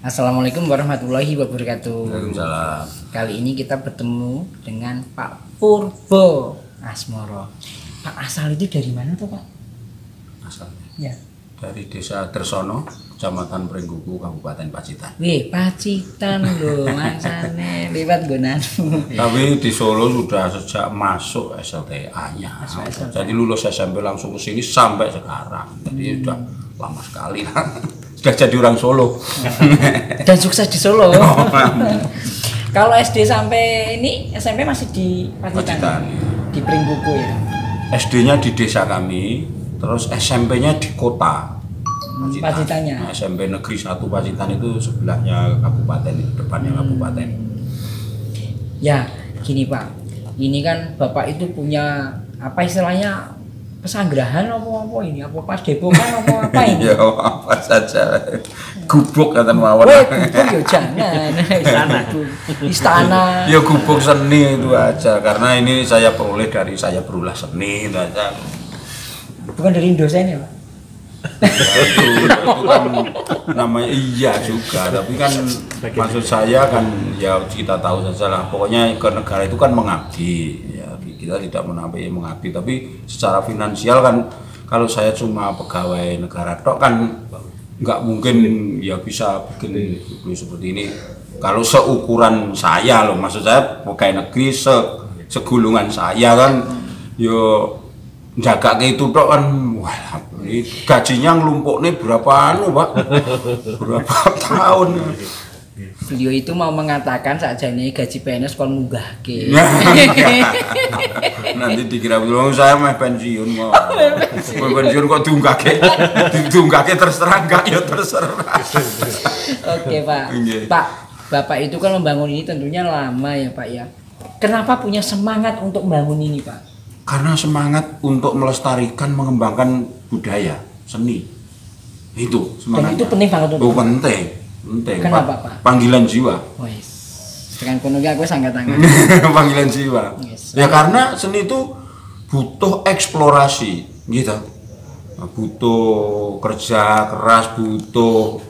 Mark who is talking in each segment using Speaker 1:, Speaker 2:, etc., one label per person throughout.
Speaker 1: Assalamualaikum warahmatullahi wabarakatuh.
Speaker 2: Waalaikumsalam.
Speaker 1: Kali ini kita bertemu dengan Pak Purbo Asmoro. Pak, asal itu dari mana tuh Pak?
Speaker 2: Asalnya
Speaker 1: Ya.
Speaker 2: dari Desa Tersono, Kecamatan Pringguku, Kabupaten Pacitan.
Speaker 1: Wih, Pacitan loh, masane lewat gonanmu.
Speaker 2: Tapi di Solo sudah sejak masuk SLTA-nya. Jadi lulus SMP langsung ke sini sampai sekarang. Jadi sudah lama sekali lah. Sudah jadi orang Solo.
Speaker 1: Dan sukses di Solo. Kalau SD sampai ini SMP masih di Pacitan.
Speaker 2: Pacitan.
Speaker 1: Di Pringguku ya.
Speaker 2: SD-nya di desa kami, terus SMP-nya di kota.
Speaker 1: Pacitannya.
Speaker 2: Nah, SMP Negeri 1 Pacitan itu sebelahnya kabupaten, depannya kabupaten.
Speaker 1: Ya, gini Pak. Ini kan Bapak itu punya apa istilahnya pesanggrahan apa ini? Apa pas depokan apa ini?
Speaker 2: Ya apa saja. Gubuk kata mawon.
Speaker 1: Weh, gubuk ya jangan. Istana.
Speaker 2: Ya gubuk seni itu aja, karena ini saya peroleh dari saya berulah seni itu aja.
Speaker 1: Bukan dari dosen ya Pak?
Speaker 2: Itu kan namanya iya juga, tapi kan maksud saya kan ya kita tahu saja lah, pokoknya ke negara itu kan mengabdi ya, kita tidak mengabdi, tapi secara finansial kan kalau saya cuma pegawai negara tok kan nggak mungkin ya bisa bikin seperti ini kalau seukuran saya loh, maksud saya pegawai negeri segulungan saya kan yo jaga ke itu tok kan, wah gajinya ngelumpuk nih berapa Pak, berapa tahun.
Speaker 1: Beliau itu mau mengatakan saja nih gaji PNS kon munggah ke.
Speaker 2: Nanti dikira bilang saya mah pensiun mau. Pensiun kok diunggake terserah enggak ya terserah.
Speaker 1: Oke Pak. Pak, Bapak itu kan membangun ini tentunya lama ya Pak ya. Kenapa punya semangat untuk membangun ini Pak?
Speaker 2: Karena semangat untuk melestarikan, mengembangkan budaya, seni. Itu semangatnya.
Speaker 1: Dan itu penting banget untuk.
Speaker 2: Oh, penting.
Speaker 1: Kenapa Pak?
Speaker 2: Panggilan jiwa.
Speaker 1: Wes. Dengan kono aku sangat tangan.
Speaker 2: Panggilan jiwa.
Speaker 1: Yes.
Speaker 2: Ya karena seni itu butuh eksplorasi, gitu. Butuh kerja keras, butuh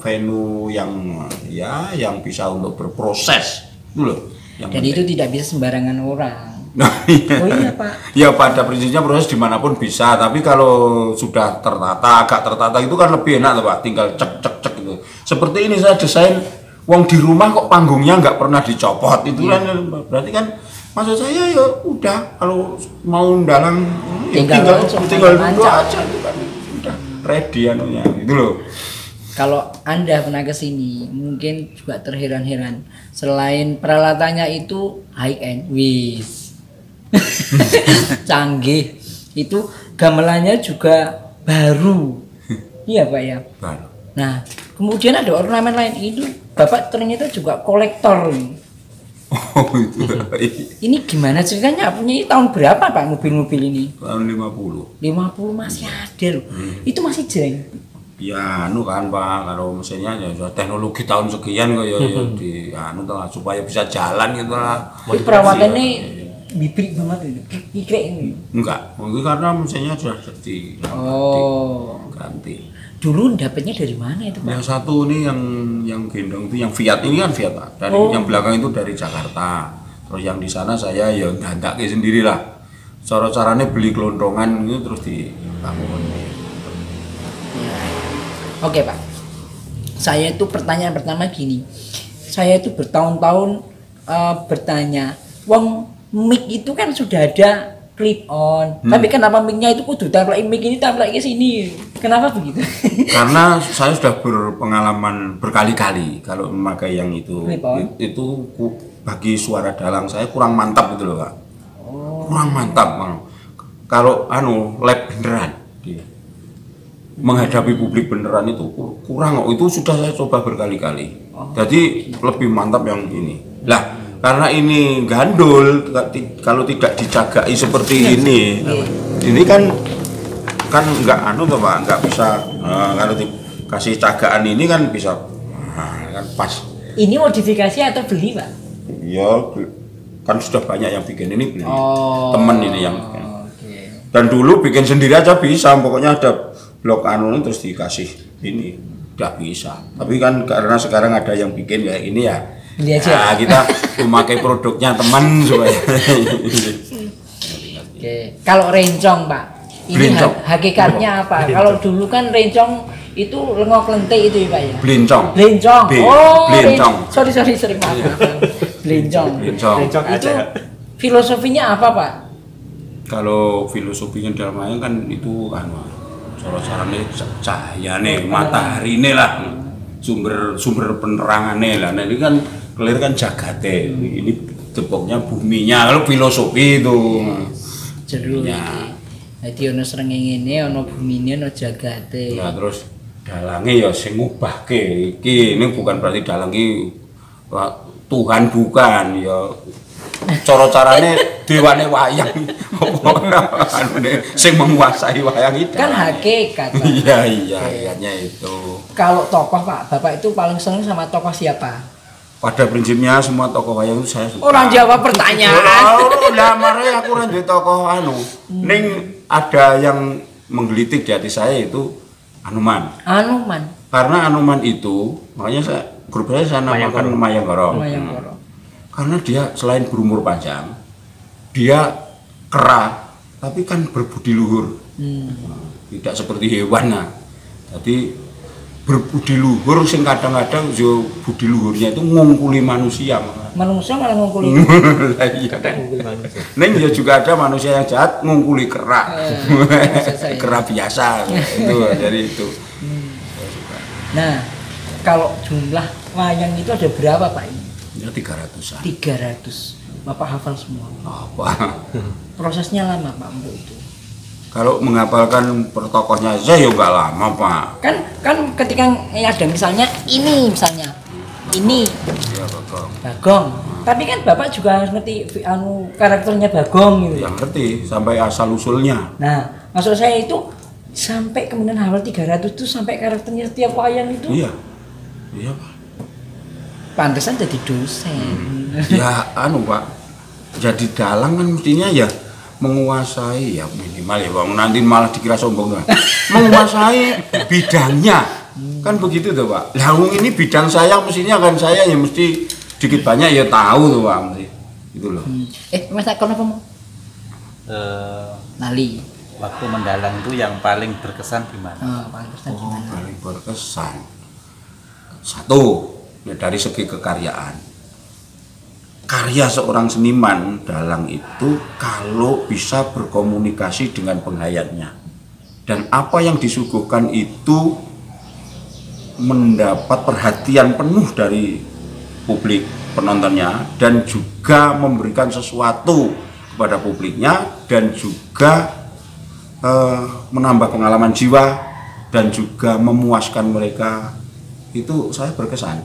Speaker 2: venue yang bisa untuk berproses, itu loh.
Speaker 1: Dan itu tidak bisa sembarangan orang.
Speaker 2: Nah, iya.
Speaker 1: Oh iya Pak.
Speaker 2: Ya pada prinsipnya proses dimanapun bisa, tapi kalau sudah agak tertata itu kan lebih enak Pak, tinggal cek gitu. Seperti ini saya desain, wong di rumah kok panggungnya nggak pernah dicopot, itu kan berarti kan maksud saya ya udah kalau mau dalang tinggal dulu aja itu kan udah ready anunya gitu loh.
Speaker 1: Kalau Anda pernah ke sini, mungkin juga terheran-heran. Selain peralatannya itu high end, wis. Canggih. Itu gamelannya juga baru. Iya, Pak ya.
Speaker 2: Baru.
Speaker 1: Nah, kemudian ada ornamen lain itu Bapak ternyata juga kolektor.
Speaker 2: Oh, itu.
Speaker 1: Ini gimana ceritanya? Punya tahun berapa Pak mobil-mobil ini?
Speaker 2: Tahun 50.
Speaker 1: 50 masih ada loh. Itu masih jeng.
Speaker 2: Ya anu kan Pak, kalau mesinnya ya sudah teknologi tahun sekian kok ya di anu lah supaya bisa jalan gitu lah.
Speaker 1: Ini perawatannya bibrik banget itu. Ikrek ini.
Speaker 2: Enggak, mungkin karena mesinnya sudah ganti.
Speaker 1: Dulu dapatnya dari mana itu Pak?
Speaker 2: Yang satu ini yang gendong itu yang Fiat ini kan Fiat Pak. Dari yang belakang itu dari Jakarta. Terus yang di sana saya ya dandake sendirilah. Cara-caranya beli kelontongan itu terus dibangun.
Speaker 1: Oke Pak, saya itu pertanyaan pertama gini, saya itu bertahun-tahun bertanya, wong mic itu kan sudah ada clip on, tapi kenapa micnya itu kudu taruh mic ini taruh ke sini, kenapa begitu? Karena
Speaker 2: saya sudah berpengalaman berkali-kali kalau memakai yang itu bagi suara dalang saya kurang mantap gitu loh Pak, kurang mantap kalau lab beneran. Menghadapi publik beneran itu kurang, itu sudah saya coba berkali-kali. Jadi lebih mantap yang ini. Lah, karena ini gandul, kalau tidak dijagai seperti ini kan nggak Pak, nggak bisa. Kalau dikasih cagaan ini kan bisa, kan pas.
Speaker 1: Ini modifikasi atau beli Pak?
Speaker 2: Ya, kan sudah banyak yang bikin ini beli. Temen ini yang bikin. Dan dulu bikin sendiri aja bisa, pokoknya ada blok terus dikasih ini tidak bisa. Tapi kan karena sekarang ada yang bikin kayak ini ya.
Speaker 1: Beli aja.
Speaker 2: Nah, kita memakai produknya teman supaya.
Speaker 1: Oke. Kalau rencong, Pak. Ini
Speaker 2: Blincong.
Speaker 1: hakikatnya apa? Kalau dulu kan rencong itu lengok lentik itu ya, Pak ya.
Speaker 2: Blincong.
Speaker 1: Blincong.
Speaker 2: Blincong.
Speaker 1: Sorry maaf. Blincong.
Speaker 2: Blincong.
Speaker 1: Itu filosofinya apa, Pak?
Speaker 2: Kalau filosofinya dalam wayang kan itu cara-caranya cahaya nih, matahari nih lah, sumber penerangannya lah. Nah ini kan kelir kan jagate, ini tepoknya buminya, kalau filosofi itu.
Speaker 1: Jeruk.
Speaker 2: Ya.
Speaker 1: Jadi ono srengenge ngene, ono bumine, ono jagate.
Speaker 2: Nah terus dalangnya ya sing ngubahke iki, ini bukan berarti dalang iki Tuhan bukan ya. Cara-carane dewane wayang sing menguasai wayang itu
Speaker 1: Kan hakikat, Pak.
Speaker 2: iya kayaknya itu.
Speaker 1: Kalau tokoh, Pak, Bapak itu paling seneng sama tokoh siapa?
Speaker 2: Pada prinsipnya semua tokoh wayang itu saya suka.
Speaker 1: Orang jawab pertanyaan.
Speaker 2: Lah mare aku ora duwe tokoh ning ada yang menggelitik di hati saya itu Anoman.
Speaker 1: Anoman.
Speaker 2: Karena Anoman itu makanya grup saya namakan Mayang-Koro.
Speaker 1: Mayang-Koro.
Speaker 2: Karena dia selain berumur panjang, dia kera, tapi kan berbudi luhur. Tidak seperti hewan. Nah. Jadi berbudi luhur, sing kadang-kadang yo budi luhurnya itu ngungkuli manusia.
Speaker 1: Manusia malah ngungkuli.
Speaker 2: Iya kan. Neng ya juga ada manusia yang jahat ngungkuli kera. Kera biasa. Itu dari itu.
Speaker 1: Nah, kalau jumlah wayang itu ada berapa, Pak?
Speaker 2: Ya 300-an.
Speaker 1: 300. Bapak hafal semua.
Speaker 2: Apa?
Speaker 1: Prosesnya lama, Pak, untuk itu.
Speaker 2: Kalau menghafalkan per tokohnya saya ya enggak lama, Pak.
Speaker 1: Kan ketika ada misalnya ini.
Speaker 2: Ya, Bagong.
Speaker 1: Bagong. Tapi kan Bapak juga harus ngerti karakternya Bagong gitu.
Speaker 2: Yang ngerti sampai asal usulnya.
Speaker 1: Nah, maksud saya itu sampai kemudian hafal 300 itu sampai karakternya setiap wayang itu.
Speaker 2: Iya. Iya, Pak.
Speaker 1: Pantesan jadi dosen.
Speaker 2: Ya Pak, jadi dalang kan mestinya ya menguasai ya minimal ya Bang, nanti malah dikira sombong kan. Menguasai bidangnya kan begitu tuh Pak. Lah ini bidang saya mestinya kan saya ya mesti dikit banyak ya tahu tuh Pak mesti gitu loh.
Speaker 1: Mas Akon apa mau? Nali.
Speaker 3: Waktu mendalang itu yang paling berkesan gimana?
Speaker 1: Paling berkesan gimana?
Speaker 2: Paling berkesan satu ya dari segi kekaryaan. Karya seorang seniman dalang itu kalau bisa berkomunikasi dengan penghayatnya dan apa yang disuguhkan itu mendapat perhatian penuh dari publik penontonnya dan juga memberikan sesuatu kepada publiknya dan juga menambah pengalaman jiwa dan juga memuaskan mereka, itu saya berkesan.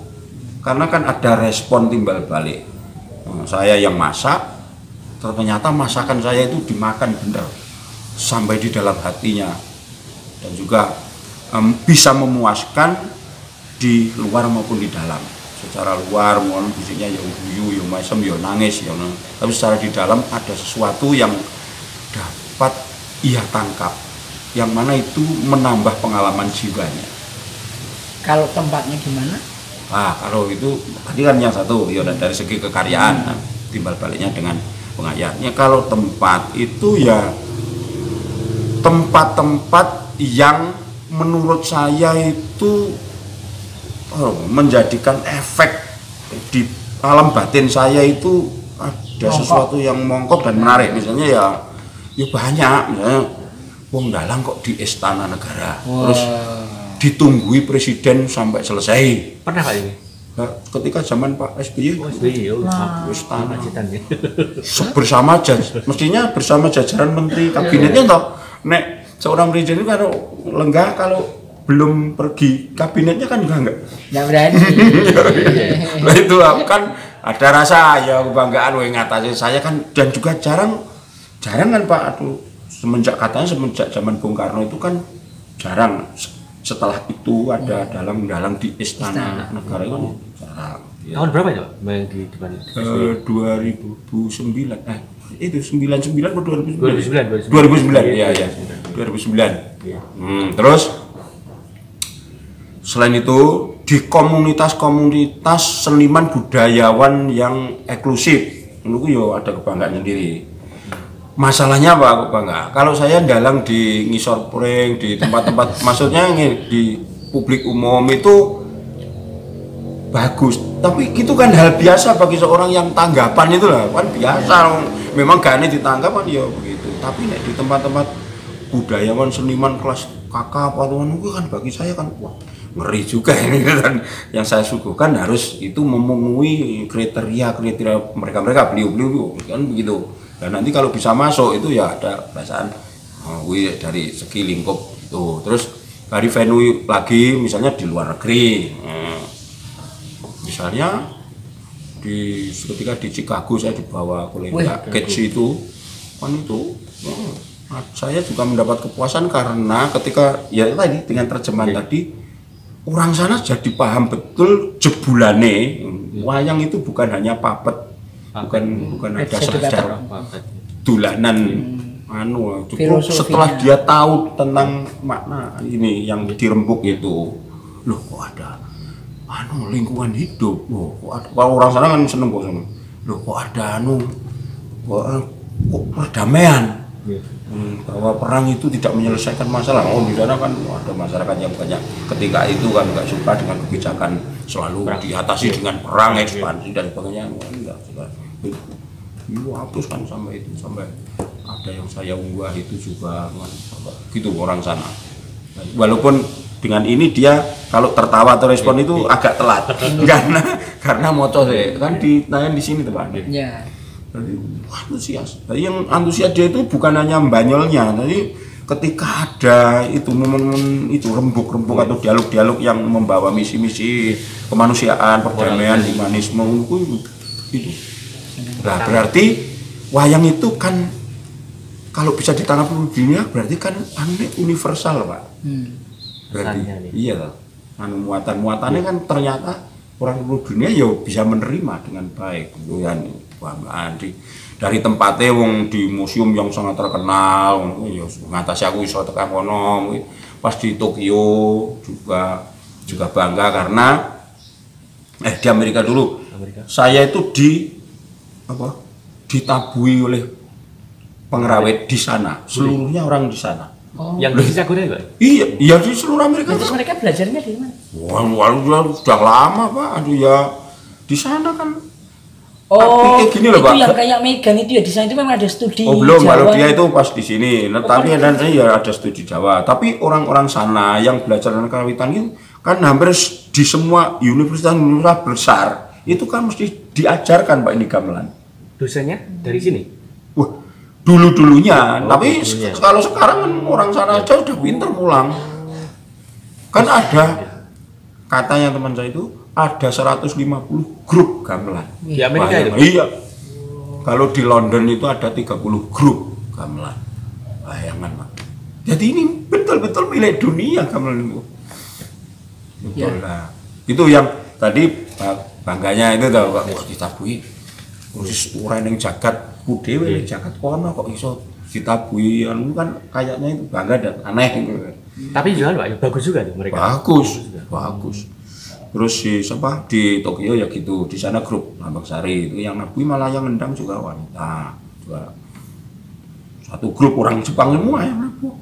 Speaker 2: Karena kan ada respon timbal balik. Saya yang masak, ternyata masakan saya itu dimakan bener sampai di dalam hatinya dan juga bisa memuaskan di luar maupun di dalam. Secara luar mohon bisiknya ya guyu, ya macam ya nangis ya, tapi secara di dalam ada sesuatu yang dapat ia tangkap, yang mana itu menambah pengalaman jiwanya.
Speaker 1: Kalau tempatnya gimana?
Speaker 2: Kalau itu tadi kan yang satu ya dari segi kekaryaan, timbal baliknya dengan penghayatnya. Kalau tempat itu ya tempat-tempat yang menurut saya itu menjadikan efek di alam batin saya itu ada sesuatu yang mongkok dan menarik. Misalnya ya banyak, misalnya wong dalang kok di Istana Negara, terus ditunggui presiden sampai selesai. Pernah Pak ini? Ketika zaman Pak SBY, Istana bersama mestinya bersama jajaran menteri kabinetnya toh. Nek seorang presiden itu kalau lenggah, kalau belum pergi kabinetnya kan enggak
Speaker 1: berani.
Speaker 2: Nah itu kan ada rasa ya kebanggaan ngatasi saya kan, dan juga jarang kan Pak, semenjak zaman Bung Karno itu kan jarang. Setelah itu ada dalang di Istana Negara itu jarang.
Speaker 3: Tahun berapa ya Pak main di depan?
Speaker 2: 2009. Itu 99 atau 2009?
Speaker 3: 2009
Speaker 2: ya. 2009. Terus Selain itu di komunitas-komunitas seniman budayawan yang eksklusif, menurutku yo ada kebanggaan sendiri. Masalahnya apa aku bangga? Kalau saya dalang di ngisor pring, di tempat-tempat maksudnya di publik umum itu bagus, tapi itu kan hal biasa bagi seorang yang tanggapan itu lah, kan biasa. Memang gane ditanggap kan ya begitu. Tapi nek di tempat-tempat budayawan seniman kelas kakak apa teman itu kan bagi saya kan wah ngeri juga ini kan. Yang saya suguhkan harus itu memenuhi kriteria mereka beliau kan begitu. Dan nanti kalau bisa masuk itu ya ada perasaan dari segi lingkup itu. Terus dari venue lagi misalnya di luar negeri, misalnya ketika di Chicago saya dibawa kolega Gates itu kan itu saya juga mendapat kepuasan karena ketika ya tadi dengan terjemahan tadi orang sana jadi paham betul jebulane wayang itu bukan hanya puppet, bukan ada saja dolanan cukup setelah dia tahu tentang makna ini yang dirembuk itu loh kok ada lingkungan hidup kalau orang sana kan seneng kok loh kok ada kok perdamaian bahwa perang itu tidak menyelesaikan masalah. Di sana kan ada masyarakat yang banyak ketika itu kan nggak suka dengan kebijakan selalu diatasi dengan perang, ekspansi dan sebagainya. Enggak suka. Itu hapus kan sampai ada yang saya unggah itu juga gitu orang sana. Walaupun dengan ini dia kalau tertawa atau respon itu agak telat karena moco sih kan ditanya di sini teman. Iya. Antusias. Jadi yang antusias dia itu bukan hanya banyolnya, tapi ketika ada itu momen itu rembuk-rembuk atau dialog-dialog yang membawa misi-misi kemanusiaan, perdamaian, humanisme itu. Nah, berarti wayang itu kan kalau bisa ditangkap dunia berarti kan universal, Pak. Berarti iya, muatan-muatannya kan ternyata orang seluruh dunia ya bisa menerima dengan baik. Dari tempatnya wong di museum yang sangat terkenal, ya ngatasi aku iso tekan kono. Pas di Tokyo juga bangga karena di Amerika dulu. Saya itu ditabui oleh pengrawit di sana, seluruhnya orang di sana.
Speaker 3: Yang di Chicago itu?
Speaker 2: Iya di seluruh Amerika.
Speaker 1: Terus mereka belajarnya di mana?
Speaker 2: Wah, sudah lama Pak. Aduh ya di sana kan.
Speaker 1: Tapi
Speaker 2: gini loh,
Speaker 1: itu
Speaker 2: Pak.
Speaker 1: yang kayak Megan itu ya di sana itu memang ada studi
Speaker 2: belum,
Speaker 1: Jawa.
Speaker 2: kalau dia itu pas di sini. Tapi dan saya ya ada studi Jawa. Tapi orang-orang sana yang belajar dengan karawitan itu kan hampir di semua universitas besar itu kan mesti diajarkan Pak ini gamelan.
Speaker 3: Dosennya dari sini?
Speaker 2: Wah, dulu-dulunya. Tapi kalau sekarang kan orang sana aja udah pinter mulang. Kan ada katanya teman saya itu ada 150 grup gamelan.
Speaker 3: Di Amerika itu?
Speaker 2: Iya. Kalau di London itu ada 30 grup gamelan. Bayangan, Pak. Jadi ini betul-betul milik dunia gamelan itu. Betul lah. Itu yang tadi bangganya itu tahu Pak, wah ditabui. Terus orang yang jagat kudewe, jagat kono kok iso ditabui kan kayaknya itu bangga dan aneh gitu.
Speaker 3: Tapi jual Pak, bagus juga tuh mereka.
Speaker 2: Bagus. Terus di Tokyo ya gitu, di sana grup Lambang Sari itu yang nabui malah yang ngendang juga wanita. Juga satu grup orang Jepang semua yang nabu.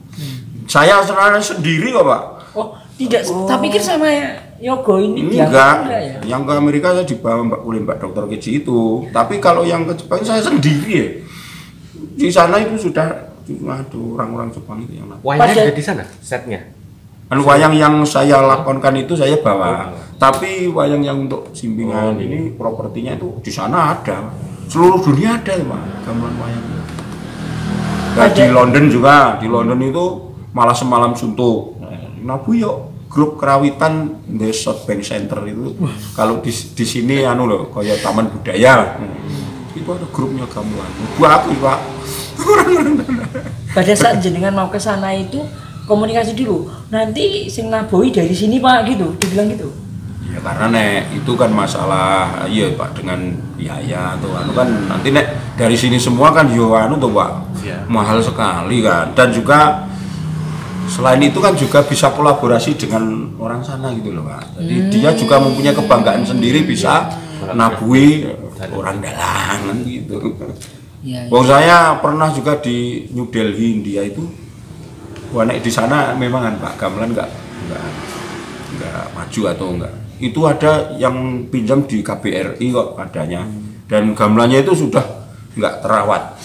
Speaker 2: Saya sendiri kok Pak.
Speaker 1: Oh tidak, tapi kan sama Yogo ini
Speaker 2: enggak ya? Yang ke Amerika saya dibawa oleh Mbak Dr. Keji itu. Tapi kalau yang ke Jepang saya sendiri ya. Di sana itu sudah orang-orang Jepang itu yang nabu.
Speaker 3: Wayangnya ada di sana setnya.
Speaker 2: Wayang yang saya lakonkan itu saya bawa, tapi wayang yang untuk Simbingan ini propertinya itu di sana ada, seluruh dunia ada ya Pak, gamelan wayang. Nah, di London juga, di London itu malah semalam suntuk. Nabu yuk grup kerawitan The South Bank Center itu, kalau di sini loh, kayak Taman Budaya, itu ada grupnya gamelan. Bagus Pak.
Speaker 1: Pada saat jenengan mau ke sana itu komunikasi dulu, nanti sing naboi dari sini Pak gitu, dibilang gitu.
Speaker 2: Ya karena itu kan masalah iya Pak dengan biaya atau kan nanti dari sini semua kan tuh Pak. Mahal sekali kan. Dan juga selain itu kan juga bisa kolaborasi dengan orang sana gitu loh Pak. Jadi dia juga mempunyai kebanggaan sendiri bisa nabui orang dalangan gitu.
Speaker 1: Ya,
Speaker 2: Wong saya pernah juga di New Delhi India itu, nek di sana memang kan Pak gamelan nggak maju atau enggak. Itu ada yang pinjam di KBRI kok adanya, dan gamelannya itu sudah nggak terawat.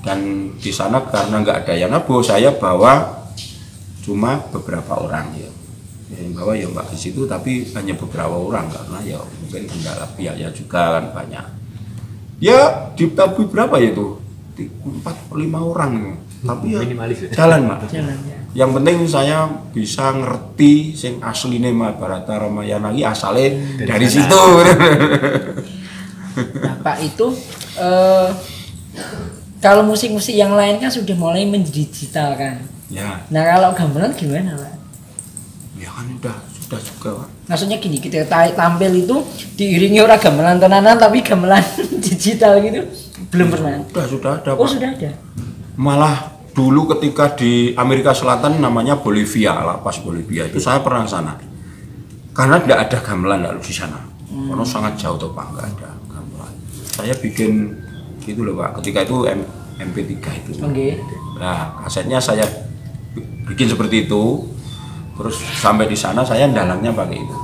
Speaker 2: Dan di sana karena nggak ada yang nabuh, saya bawa cuma beberapa orang ya. Yang bawa ya Mbak di situ, tapi hanya beberapa orang karena ya mungkin kendala biaya juga kan banyak. Ya ditabui berapa ya itu? 4-5 orang, tapi ya jalan Mbak.
Speaker 1: jalan ya.
Speaker 2: Yang penting saya bisa ngerti sing asline Mahabharata Ramayana iki asale dari situ.
Speaker 1: Nah, Pak itu kalau musik-musik yang lain kan sudah mulai mendigital kan.
Speaker 2: Ya,
Speaker 1: Nah kalau gamelan gimana Pak?
Speaker 2: ya kan sudah juga Pak.
Speaker 1: Maksudnya gini, kita tampil itu diiringi orang gamelan tenanan tapi gamelan digital gitu belum pernah.
Speaker 2: Sudah ada
Speaker 1: Oh
Speaker 2: Pak.
Speaker 1: sudah ada.
Speaker 2: Malah dulu ketika di Amerika Selatan namanya Bolivia, lapas Bolivia itu saya pernah sana. Karena tidak ada gamelan lalu di sana. Karena sangat jauh tuh Pak, nggak ada gamelan. Saya bikin gitu loh Pak. Ketika itu MP3 itu.
Speaker 1: Oke.
Speaker 2: Nah, kasetnya saya bikin seperti itu. Terus sampai di sana saya dalangnya pakai itu.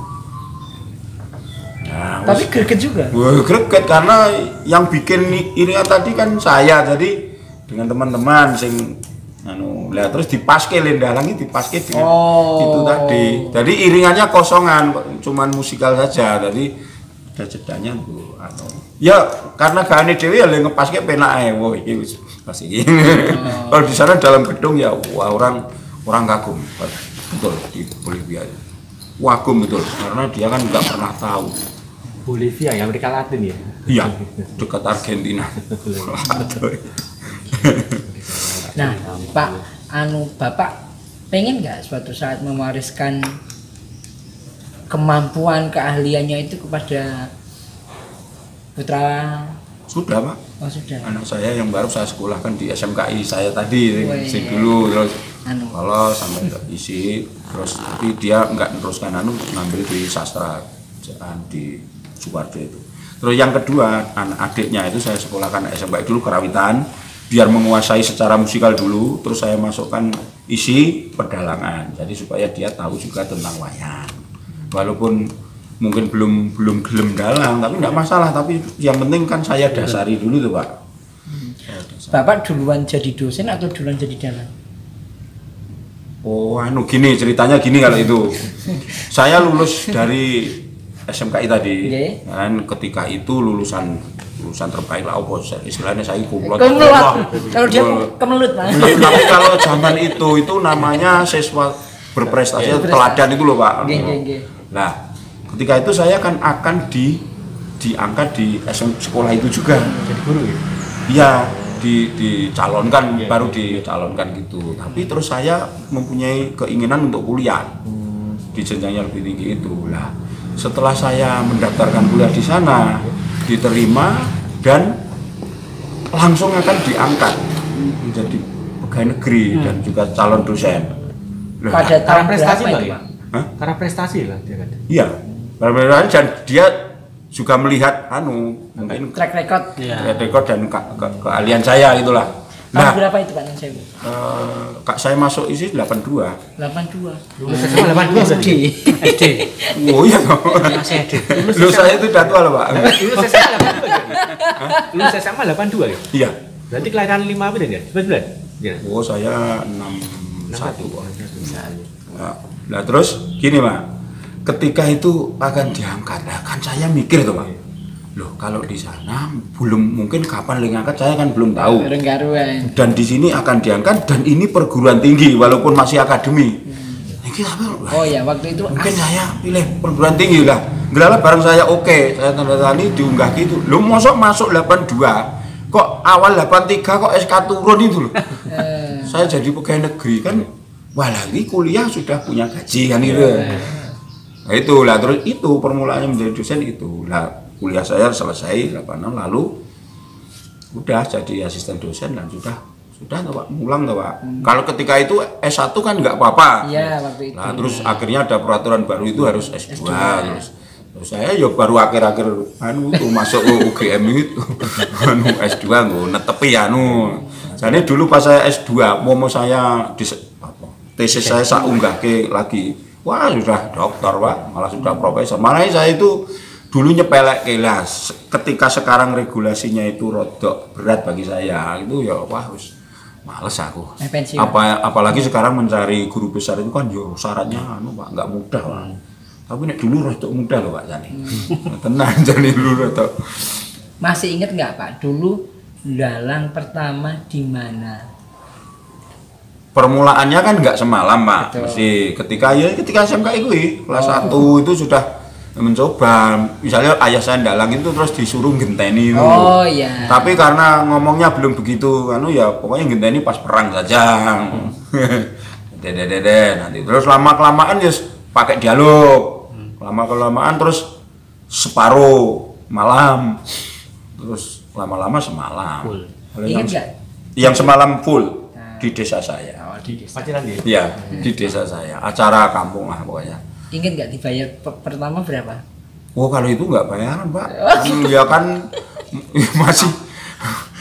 Speaker 2: Nah,
Speaker 1: Tapi greget juga.
Speaker 2: wah, greget karena yang bikin iringan tadi kan saya, jadi dengan teman-teman sing lah terus dipaske lendalangi dipaske dengan itu tadi. Jadi iringannya kosongan, cuman musikal saja. Jadi ada jedanya tuh ya karena gane dhewe ya ngepaske penak ae. Wah, iki wis pas iki. Kalau di sana dalam gedung ya wah orang kagum. Betul di Bolivia. Wagum betul karena dia kan nggak pernah tahu.
Speaker 4: Bolivia ya, Amerika Latin ya.
Speaker 2: Iya, dekat Argentina.
Speaker 1: Nah Pak, Bapak pengen nggak suatu saat mewariskan kemampuan keahliannya itu kepada putra?
Speaker 2: Sudah Pak.
Speaker 1: Oh sudah.
Speaker 2: Anak saya yang baru saya sekolahkan di SMKI saya tadi
Speaker 1: Wih.
Speaker 2: dulu terus
Speaker 1: Anu.
Speaker 2: sampai isi terus tapi dia nggak meneruskan ngambil di sastra di Sukoharjo itu. Terus yang kedua anak adiknya itu saya sekolahkan SMKI dulu Karawitan biar menguasai secara musikal dulu, terus saya masukkan isi pedalangan jadi supaya dia tahu juga tentang wayang walaupun mungkin belum gelem dalang tapi enggak masalah, tapi yang penting kan saya dasari dulu tuh Pak.
Speaker 1: Bapak duluan jadi dosen atau duluan jadi dalang?
Speaker 2: Oh gini ceritanya gini kalau itu saya lulus dari SMKI tadi kan ketika itu lulusan terbaik lah apa istilahnya saya kumlot.
Speaker 1: Kalau dia kemelut Pak.
Speaker 2: Tapi kalau zaman itu namanya siswa berprestasi teladan itu loh Pak. Nah ketika itu saya kan akan diangkat di sekolah itu juga
Speaker 4: Jadi guru ya.
Speaker 2: iya dicalonkan baru dicalonkan gitu, tapi terus saya mempunyai keinginan untuk kuliah di jenjang yang lebih tinggi itu. Lah setelah saya mendaftarkan kuliah di sana diterima dan langsung akan diangkat menjadi pegawai negeri dan juga calon dosen. Loh,
Speaker 1: Pada
Speaker 4: Karena
Speaker 1: tahun
Speaker 4: prestasi
Speaker 1: berapa
Speaker 4: Pak
Speaker 1: itu
Speaker 4: ya.
Speaker 2: Hah?
Speaker 4: Karena prestasi lah dia kan.
Speaker 2: Iya, dan dia juga melihat mungkin
Speaker 1: track record.
Speaker 2: rekod dan keahlian saya gitulah.
Speaker 1: Tahun berapa itu Pak yang saya?
Speaker 2: Kak saya masuk isi 82.
Speaker 1: 82.
Speaker 4: Lulus SMA 82 berarti. SD.
Speaker 2: Oh iya toh.
Speaker 4: Masih SD.
Speaker 2: Lu saya itu udah tua loh Pak.
Speaker 4: Lulus SMA 82. Lulus SMA 82 ya?
Speaker 2: Iya.
Speaker 4: Berarti kelahiran 5 apa ya? 19? Ya.
Speaker 2: Oh saya 61 kok. Nah terus gini Pak. Ketika itu akan diangkat, nah, kan saya mikir tuh Pak. Loh kalau di sana belum mungkin kapan ngangkat saya kan belum tahu. Dan di sini akan diangkat dan ini perguruan tinggi walaupun masih akademi.
Speaker 1: Oh ya waktu itu
Speaker 2: mungkin saya pilih perguruan tinggi lah. Gelala bareng saya oke, saya tanda tani diunggah gitu. Lu masuk 82 kok awal 83 kok SK turun itu loh. Saya jadi pegawai negeri kan, wah lagi kuliah sudah punya gaji kan gitu. Nah itulah terus itu permulaannya menjadi dosen itu. Lah kuliah saya selesai 8 tahun lalu udah jadi asisten dosen dan sudah sudah toh Pak, pulang toh Pak. Kalau ketika itu S1 kan nggak apa-apa.
Speaker 1: Iya, waktu itu.
Speaker 2: Nah, terus akhirnya ada peraturan baru itu harus S2. Terus saya ya baru akhir-akhir itu masuk ke UGM itu S2 nggo netepi Jadi dulu pas saya S2 mau saya tesis saya unggahke lagi. Wah, sudah dokter Pak, malah sudah profesor. Makanya saya itu dulu nyepelek kelas. Ketika sekarang regulasinya itu rodok berat bagi saya, itu ya wah males aku. Apalagi sekarang mencari guru besar itu kan yo syaratnya Pak nggak mudah Pak. Tapi nek dulu rodok mudah loh Pak Jani. Tenang Jani dulu rodok.
Speaker 1: Masih inget nggak Pak dulu dalang pertama di mana?
Speaker 2: Permulaannya kan nggak semalam Pak. Mesti ketika SMK itu kelas 1 itu sudah mencoba, misalnya ayah saya dalang itu terus disuruh genteni itu.
Speaker 1: Oh iya.
Speaker 2: Tapi karena ngomongnya belum begitu, ya pokoknya genteni pas perang saja. Dede nanti terus lama kelamaan ya pakai dialog, lama kelamaan terus separuh malam, terus lama-lama semalam.
Speaker 1: Ingat nggak?
Speaker 2: Yang semalam full di desa saya.
Speaker 4: Di Paciran dia.
Speaker 2: Iya, di desa saya. Acara kampung lah pokoknya.
Speaker 1: Ingat nggak dibayar pertama berapa?
Speaker 2: Oh kalau itu nggak bayaran Pak, ya kan masih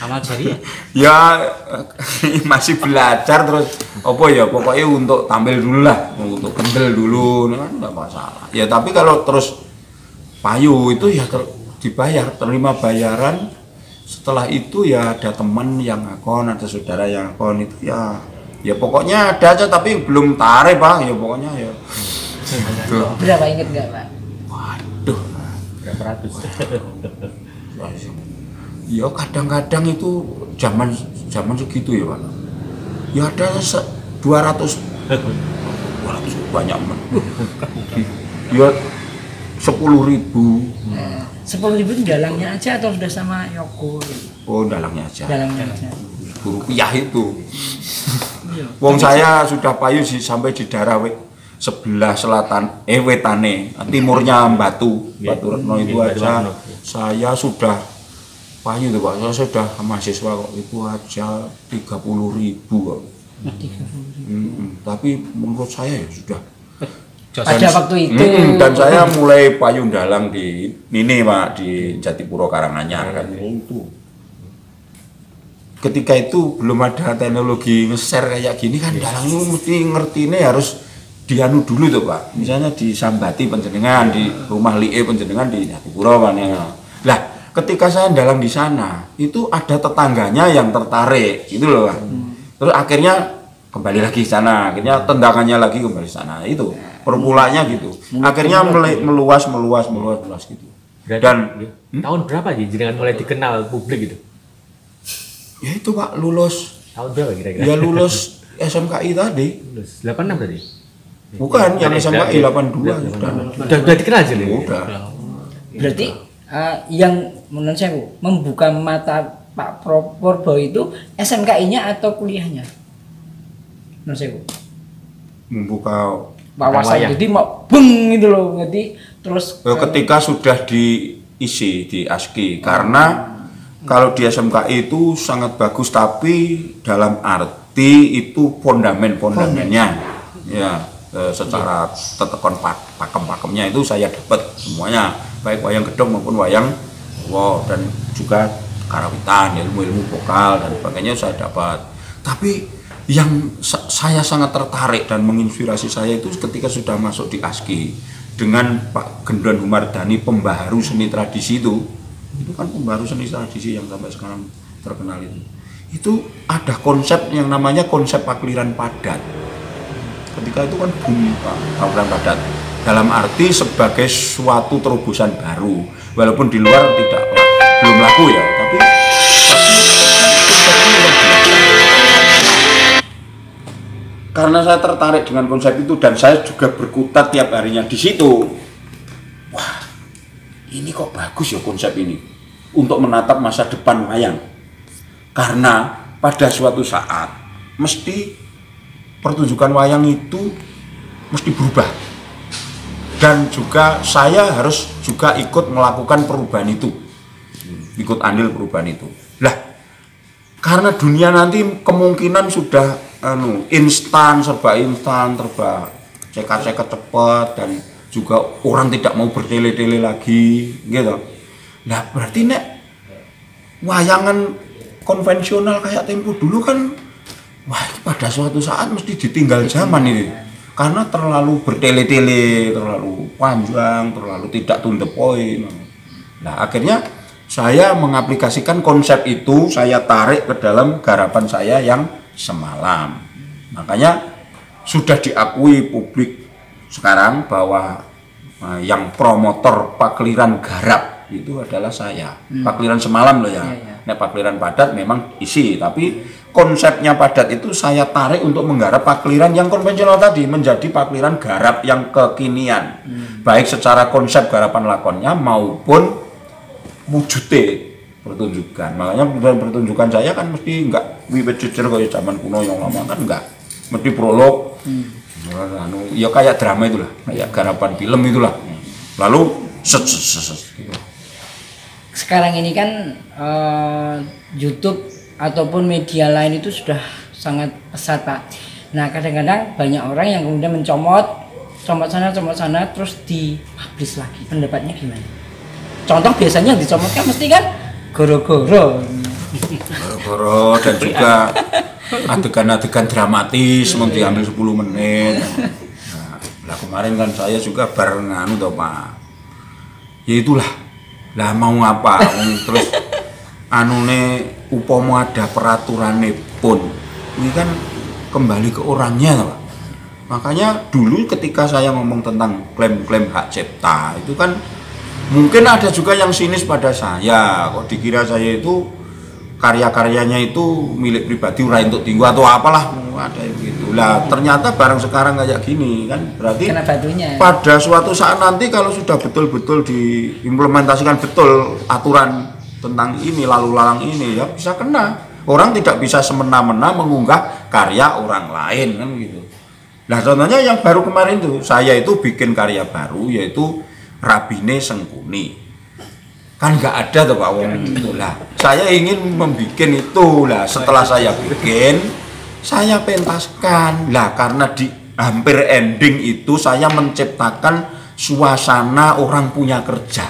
Speaker 4: Amal jariah.
Speaker 2: ya masih belajar terus apa ya pokoknya untuk tampil dulu lah, untuk kendel dulu, kan nggak masalah. Ya tapi kalau terus payu itu ya dibayar, terima bayaran. Setelah itu ya ada teman yang akon, ada saudara yang akon itu ya pokoknya ada aja tapi belum tarik Pak, ya pokoknya ya.
Speaker 1: Berapa inget nggak Pak?
Speaker 2: Waduh,
Speaker 4: Berapa ratus?
Speaker 2: ya kadang-kadang itu zaman segitu ya Pak. Ya ada 200 banyak ya 10.000.
Speaker 1: 10.000 dalangnya aja atau sudah sama Yoko?
Speaker 2: Oh dalangnya aja.
Speaker 1: Dalangnya aja.
Speaker 2: Rupiah itu. Wong saya sudah payu sampai di daerah sebelah selatan wetane timurnya Batu Retno itu aja saya sudah payu tuh Pak, saya sudah mahasiswa kok itu aja 30.000 kok. Tapi menurut saya ya sudah
Speaker 1: pada waktu itu
Speaker 2: dan saya mulai payung dalang di ini Pak di Jatipuro Karanganyar kan itu. Ketika itu belum ada teknologi nge-share kayak gini kan dalang itu mesti ngertine harus dianu dulu tuh Pak, misalnya di Sambati penjenengan, di rumah Lie penjenengan di Jatipuro mana. Lah, ketika saya dalang di sana, itu ada tetangganya yang tertarik, gitu loh Pak. Terus akhirnya kembali lagi ke sana, akhirnya tendangannya lagi kembali ke sana, itu permulanya gitu. Akhirnya meluas gitu. Dan
Speaker 4: tahun berapa sih jenengan mulai dikenal publik gitu?
Speaker 2: Ya itu Pak lulus.
Speaker 4: Tahun berapa kira-kira?
Speaker 2: Ya lulus SMKI tadi.
Speaker 4: Lulus 86 tadi.
Speaker 2: Bukan, yang SMKI 82
Speaker 4: Udah dikenal aja nih.
Speaker 2: Udah.
Speaker 1: berarti yang menurut saya Bu, membuka mata Pak Purbo itu SMKI-nya atau kuliahnya? Menurut saya Bu.
Speaker 2: Membuka
Speaker 1: Wawasan jadi mau beng gitu loh, ngerti terus
Speaker 2: ketika sudah diisi di ASKI karena kalau di SMKI itu sangat bagus tapi dalam arti itu fondamennya ya secara tetekon pakem-pakemnya itu saya dapat semuanya baik wayang gedong maupun wayang dan juga karawitan ilmu vokal dan sebagainya saya dapat. Tapi yang saya sangat tertarik dan menginspirasi saya itu ketika sudah masuk di ASKI dengan Pak Gendon Humardani pembaharu seni tradisi itu kan pembaharu seni tradisi yang sampai sekarang terkenal itu ada konsep yang namanya konsep pakliran padat. Ketika itu kan bumi pakliran padat dalam arti sebagai suatu terobosan baru walaupun di luar belum laku ya tapi karena saya tertarik dengan konsep itu dan saya juga berkutat tiap harinya di situ. Wah, ini kok bagus ya konsep ini untuk menatap masa depan wayang. Karena pada suatu saat mesti pertunjukan wayang itu mesti berubah. Dan juga saya harus juga ikut melakukan perubahan itu. Ikut andil perubahan itu. Lah, Karena dunia nanti kemungkinan sudah instan, serba cekat-cekat cepat, dan juga orang tidak mau bertele-tele lagi gitu. Nah berarti nek wayangan konvensional kayak tempo dulu kan, wah pada suatu saat mesti ditinggal zaman ini, karena terlalu bertele-tele, terlalu panjang, terlalu tidak to the point. Nah akhirnya saya mengaplikasikan konsep itu, saya tarik ke dalam garapan saya yang semalam. Makanya sudah diakui publik sekarang bahwa yang promotor pakliran garap itu adalah saya. Pakliran semalam loh ya. Nah, pakliran padat memang isi, tapi konsepnya padat itu saya tarik untuk menggarap pakliran yang konvensional tadi menjadi pakliran garap yang kekinian. Baik secara konsep garapan lakonnya maupun wujudnya pertunjukan. Makanya pertunjukan saya kan mesti enggak wiwit jejer kayak zaman kuno yang lama kan enggak. Mesti prolog. Ya kayak drama itulah, kayak garapan film itulah. Lalu gitu.
Speaker 1: Sekarang ini kan YouTube ataupun media lain itu sudah sangat pesat Pak. Nah kadang-kadang banyak orang yang kemudian mencomot sana terus dipublish lagi. Pendapatnya gimana? Contoh biasanya yang dicomotkan mesti kan goro-goro dan juga adegan-adegan dramatis mau diambil 10 menit. Nah kemarin kan saya juga bareng toh Pak. Ya itulah. Lah mau apa? Terus upomo ada peraturannya pun. Ini kan kembali ke orangnya Pak. Makanya dulu ketika saya ngomong tentang klaim-klaim hak cipta itu kan mungkin ada juga yang sinis pada saya. Kok dikira saya itu karya-karyanya itu milik pribadi ora entuk tinggu atau apalah, ada gitu. Lah ternyata barang sekarang kayak gini kan berarti pada suatu saat nanti kalau sudah betul-betul diimplementasikan betul aturan tentang ini lalu lalang ini ya bisa kena. Orang tidak bisa semena-mena mengunggah karya orang lain kan gitu. Nah contohnya yang baru kemarin tuh saya itu bikin karya baru yaitu Rabine Sengkuni. Kan nggak ada tuh Pak Wong itu lah. Saya ingin membuat itu lah. Setelah saya bikin, saya pentaskan lah karena di hampir ending itu saya menciptakan suasana orang punya kerja.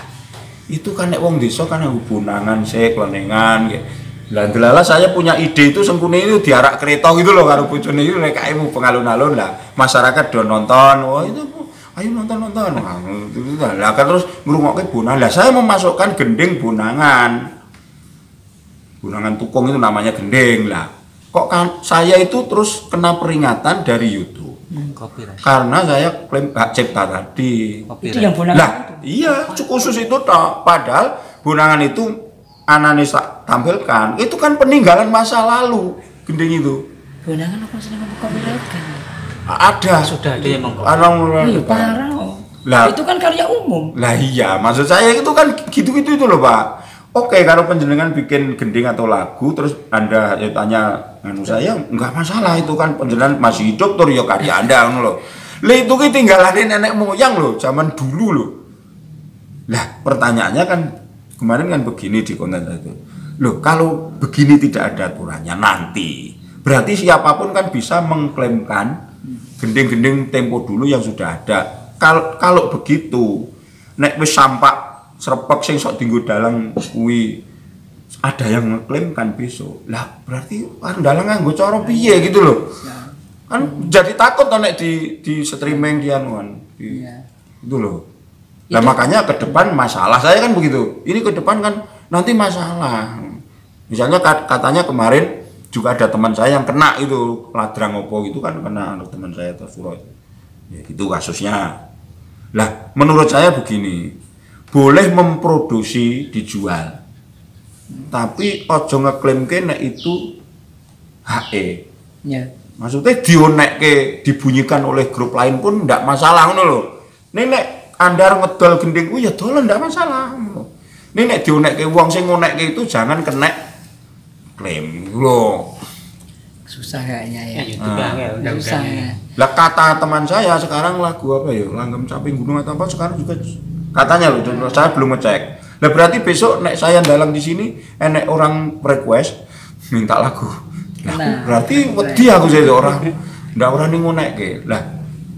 Speaker 1: Itu kan nek wong desa kan hubungan klenengan gitu. Lah delala saya punya ide itu Sengkuni itu diarak kereta gitu loh karo bojone itu nek kae pengalun-alun lah. Masyarakat do nonton. Oh itu ayo nonton. Lah kan terus ngrungokke bonangan. Lah saya memasukkan gending bonangan. Bonangan tukung itu namanya gending lah. Kok kan saya itu terus kena peringatan dari YouTube. Karena saya klaim hak cipta tadi. Itu yang bonangan.
Speaker 2: Lah, iya, khusus itu toh. Padahal bonangan itu anane tampilkan. Itu kan peninggalan masa lalu gending itu.
Speaker 1: Bonangan apa sih namanya copyright kan?
Speaker 2: Ada,
Speaker 4: sudah ada yang
Speaker 1: Iya parah. Lah itu kan karya umum.
Speaker 2: Lah iya, maksud saya itu kan gitu-gitu itu loh Pak. Oke, kalau penjenengan bikin gending atau lagu terus Anda tanya saya enggak masalah itu kan penjenengan masih hidup terus ya karya Anda ngono loh. Lah itu ki tinggalane nenek moyang loh, zaman dulu loh. Lah pertanyaannya kan kemarin kan begini di konten itu. Loh, kalau begini tidak ada aturannya nanti berarti siapapun kan bisa mengklaimkan gending-gending tempo dulu yang sudah ada. Kalau begitu, nek wis sampak srepek sing sok dienggo dalang kuwi ada yang ngeklaim kan besok. Lah berarti dalang nganggo cara piye gitu loh. Kan jadi takut to nek di streaming di anuan. Itu loh. Lah makanya ke depan masalah saya kan begitu. Ini ke depan kan nanti masalah. Misalnya katanya kemarin juga ada teman saya yang kena itu ladrang opo itu kan kena teman saya tersurat. Ya gitu kasusnya. Lah menurut saya begini, boleh memproduksi dijual. Tapi ojo ngeklaimke nek itu HE. Ya. Maksudnya dionekke dibunyikan oleh grup lain pun ndak masalah ngono lho. Nek Anda ngedol gending ku ya dolen ndak masalah. Nek dionekke wong sing ngonekke itu jangan kena klaim loh.
Speaker 1: Susah kayaknya ya.
Speaker 4: Susah.
Speaker 2: Lah kata teman saya sekarang lagu apa ya? Langgam Caping Gunung atau apa sekarang juga katanya loh, saya belum ngecek. Lah berarti besok nek saya dalang di sini enek orang request minta lagu. Lah,
Speaker 1: Nah,
Speaker 2: berarti wedi aku jadi orang ndak ora ning ngonekke. Lah,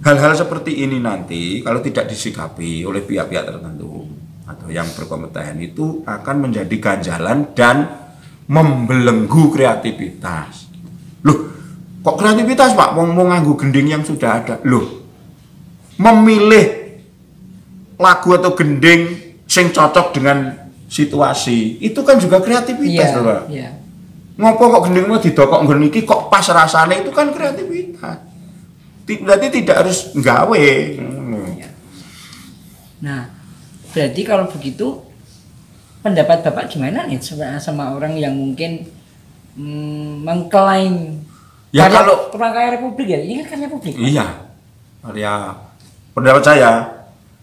Speaker 2: hal-hal seperti ini nanti kalau tidak disikapi oleh pihak-pihak tertentu atau yang berkompeten itu akan menjadi ganjalan dan membelenggu kreativitas. Loh, kok kreativitas Pak? Mau nganggo gending yang sudah ada. Loh, memilih lagu atau gending sing cocok dengan situasi itu kan juga kreativitas loh Pak.
Speaker 1: Iya.
Speaker 2: Ngopo kok gendingmu didokok nggon iki kok pas rasane itu kan kreativitas. Berarti tidak harus nggawe.
Speaker 1: Nah, berarti kalau begitu pendapat Bapak gimana nih sama orang yang mungkin mengklaim
Speaker 2: Ya,
Speaker 1: karya,
Speaker 2: kalau-
Speaker 1: karya Republik ya? Ini kan karya publik.
Speaker 2: Iya. Karya pendapat saya.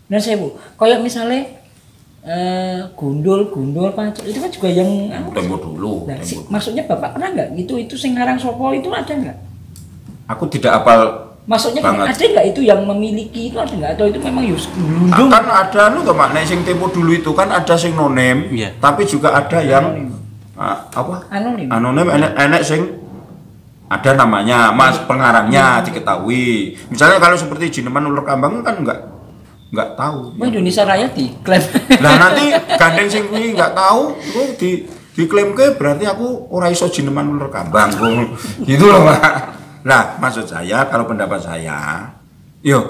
Speaker 1: Nah, saya Bu, kayak misalnya gundul pacul itu kan juga yang
Speaker 2: Tempo dulu,
Speaker 1: Nah,
Speaker 2: tempo dulu.
Speaker 1: maksudnya Bapak pernah nggak itu sing ngarang sopo itu ada nggak?
Speaker 2: Aku tidak apal.
Speaker 1: Maksudnya
Speaker 2: Banget.
Speaker 1: ada nggak itu yang memiliki itu ada nggak atau itu memang yus gelundung?
Speaker 2: Kan ada nu to Mak, nek sing tempo dulu itu kan ada sing nonem,
Speaker 3: Iya.
Speaker 2: tapi juga ada yang
Speaker 1: Anonim.
Speaker 2: apa?
Speaker 1: Anonim.
Speaker 2: Anonim enek sing ada namanya, Mas pengarangnya diketahui. Misalnya kalau seperti Jineman Ular Kambang kan enggak tahu.
Speaker 1: Oh, Indonesia Raya diklaim.
Speaker 2: Nah nanti gandeng sing kuwi enggak tahu, itu diklaim ke berarti aku ora iso Jineman Ular Kambang. Gitu loh, Pak. Nah, maksud saya kalau pendapat saya, yo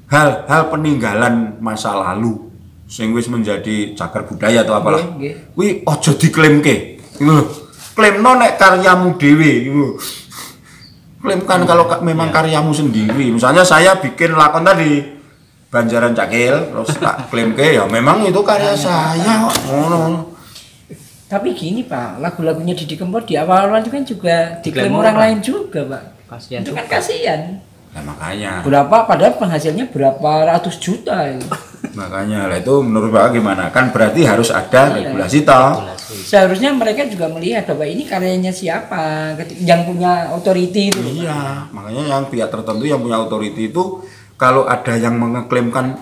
Speaker 2: hal-hal peninggalan masa lalu sing wis menjadi cagar budaya atau apalah.
Speaker 1: Nggih, nggih.
Speaker 2: Kuwi aja diklaimke. Gitu loh. Klaimno nek karyamu dhewe gitu. Klaimkan kalau memang karyamu sendiri. Misalnya saya bikin lakon tadi Banjaran Cakil, terus tak klaimke ya memang itu karya saya kok. Ngono.
Speaker 1: Tapi gini Pak, lagu-lagunya Didi Kempot di awal-awal itu kan juga diklaim
Speaker 4: Diklaim
Speaker 1: orang
Speaker 4: orang.
Speaker 1: lain juga Pak.
Speaker 4: Kasihan
Speaker 1: Itu kan
Speaker 4: juga.
Speaker 1: kasihan.
Speaker 2: Nah, makanya
Speaker 1: Padahal penghasilnya berapa ratus juta itu.
Speaker 2: lah itu menurut Pak gimana? Kan berarti harus ada
Speaker 1: Iya.
Speaker 2: regulasi toh.
Speaker 1: Seharusnya mereka juga melihat bahwa ini karyanya siapa yang punya otoriti itu.
Speaker 2: Iya, makanya yang pihak tertentu yang punya otoriti itu kalau ada yang mengeklaimkan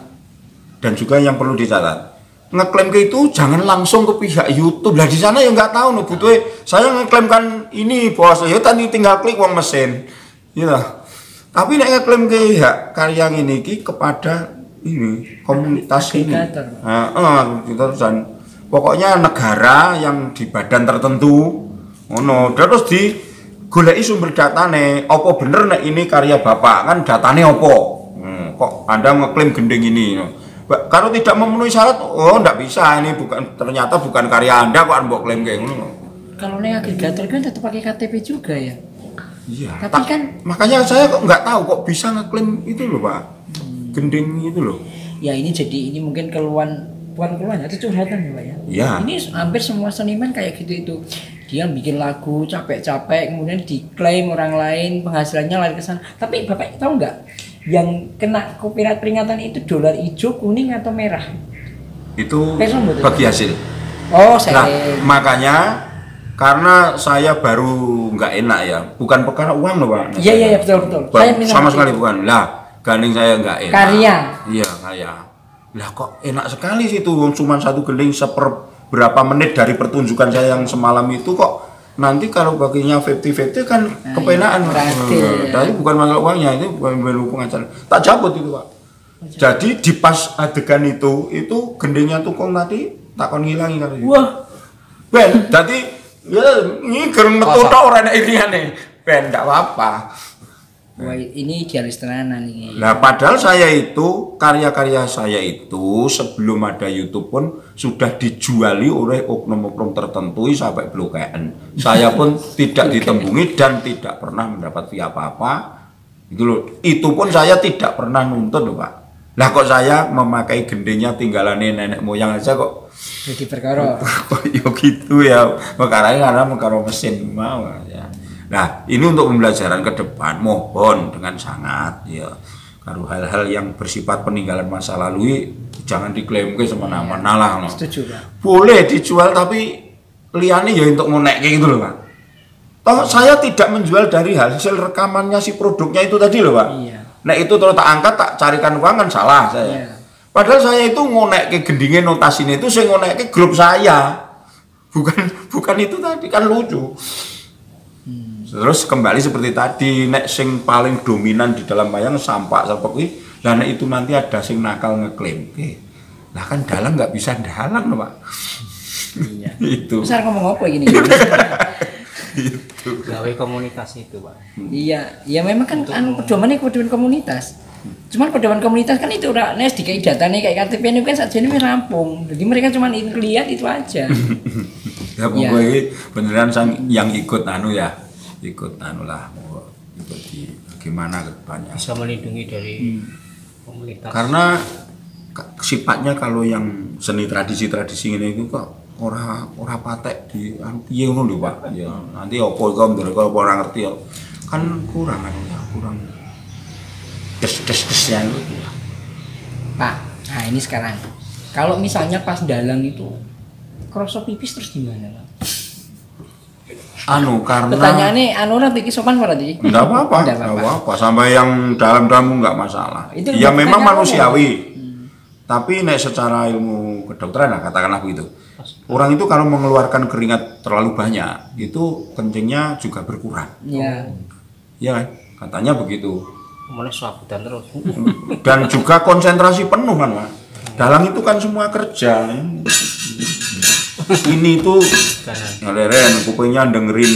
Speaker 2: dan juga yang perlu dicatat. Ngeklaim ke itu jangan langsung ke pihak YouTube. Lah di sana ya nggak tahu nih butuh saya ngeklaimkan ini bos, ya tadi tinggal klik uang mesin. Gitu. Tapi nek ngeklaim ke hak karya ini ki kepada ini komunitas ini.
Speaker 1: Agregator.
Speaker 2: Gitu dan pokoknya negara yang di badan tertentu ngono terus di goleki sumber datane apa bener nek ini karya Bapak kan datane apa kok Anda ngeklaim gending ini kalau tidak memenuhi syarat oh ndak bisa ini ternyata bukan karya Anda kok mbok klaim kayak ngono.
Speaker 1: Kalau nih agregator kan tetap pakai KTP juga ya.
Speaker 2: Iya.
Speaker 1: Tapi kan-
Speaker 2: makanya saya kok nggak tahu kok bisa ngeklaim itu loh Pak. Gending itu loh.
Speaker 1: Ya ini jadi mungkin bukan keluhan itu curhatan ya Pak ya.
Speaker 2: Iya.
Speaker 1: Ini hampir semua seniman kayak gitu itu. Dia bikin lagu capek-capek kemudian diklaim orang lain penghasilannya lari ke sana. Tapi Bapak tahu nggak yang kena copyright peringatan itu dolar hijau, kuning atau merah?
Speaker 2: Itu
Speaker 1: Peso betul.
Speaker 2: bagi hasil.
Speaker 1: Oh,
Speaker 2: Nah,
Speaker 1: saya.
Speaker 2: makanya karena saya baru nggak enak ya, bukan perkara uang loh Pak.
Speaker 1: Iya, betul. Saya minta
Speaker 2: Sama
Speaker 1: maaf.
Speaker 2: sekali bukan. Lah, gandeng saya nggak enak.
Speaker 1: Karya.
Speaker 2: Iya, karya. Lah kok enak sekali sih itu, cuma satu gending berapa menit dari pertunjukan saya yang semalam itu kok nanti kalau baginya 50-50 kan kepenaan.
Speaker 1: iya, berarti.
Speaker 2: Tapi bukan masalah uangnya, itu bukan pengacara. Tak cabut itu Pak. Jadi di pas adegan itu gendingnya tukung tadi tak kon ngilangi karo.
Speaker 1: Wah,
Speaker 2: Ben, jadi ya ini gereng metu tok ora enak iriyane. Ben, enggak apa-apa.
Speaker 1: wah ini idealis tenanan ini.
Speaker 2: Nah, padahal saya itu karya-karya saya itu sebelum ada YouTube pun sudah dijuali oleh oknum-oknum tertentu sampai blokean. Saya pun tidak ditembungi dan tidak pernah mendapat via apa-apa. Itu loh. Itu pun saya tidak pernah nuntut loh, Pak. Lah kok saya memakai gendenya tinggalannya nenek moyang aja kok
Speaker 1: Jadi perkara.
Speaker 2: kok yo gitu ya. Perkaranya karena perkara mesin mau ya. Nah, ini untuk pembelajaran ke depan, mohon dengan sangat ya. Kalau hal-hal yang bersifat peninggalan masa lalu jangan diklaim ke semena-mena lah. No.
Speaker 1: Setuju Pak.
Speaker 2: Boleh dijual tapi liane ya untuk ngonek kayak gitu loh Pak. Toh saya tidak menjual dari hasil rekamannya si produknya itu tadi loh Pak.
Speaker 1: Iya.
Speaker 2: Nah itu terus tak angkat tak carikan uang kan salah saya.
Speaker 1: Iya.
Speaker 2: Padahal saya itu ngonek ke gendingnya notasinya itu saya ngonek ke grup saya. Bukan itu tadi kan lucu. Terus kembali seperti tadi, nek sing paling dominan di dalam wayang sampak kuwi, lah nek itu nanti ada sing nakal ngeklaim. Lah kan dalang nggak bisa dalang loh, Pak.
Speaker 1: Iya.
Speaker 2: Itu.
Speaker 1: Besar ngomong apa gini?
Speaker 2: Itu.
Speaker 3: Gawe komunikasi itu, Pak.
Speaker 1: Iya, ya memang kan pedoman komunitas. Cuman pedoman komunitas kan itu udah nes dikai datanya kayak KTP ini kan saja ini rampung. Jadi mereka cuma lihat itu aja.
Speaker 2: Ya pokoknya beneran yang ikut ikut lah, ikut di gimana ke depannya.
Speaker 3: Bisa melindungi dari komunitas.
Speaker 2: Karena sifatnya kalau yang seni tradisi ini itu kok ora patek di piye ngono lho, Pak. Ya nanti opo iku mereka ora ngerti ya. Kan kurang des-des-desian itu.
Speaker 1: Pak, nah ini sekarang. Kalau misalnya pas dalang itu krosok pipis terus gimana, Pak?
Speaker 2: Karena
Speaker 1: pertanyaannya nanti sopan berarti?
Speaker 2: Enggak apa-apa. Sampai yang dalam-dalam enggak masalah. Itu ya memang manusiawi. Tapi nek secara ilmu kedokteran katakanlah begitu. Orang itu kalau mengeluarkan keringat terlalu banyak, itu kencingnya juga berkurang.
Speaker 1: Iya.
Speaker 2: Ya, katanya begitu.
Speaker 3: Mulai swabutan terus.
Speaker 2: Dan juga konsentrasi penuh kan, Pak. Dalang itu kan semua kerja. Ini tuh ngeleren, kupingnya dengerin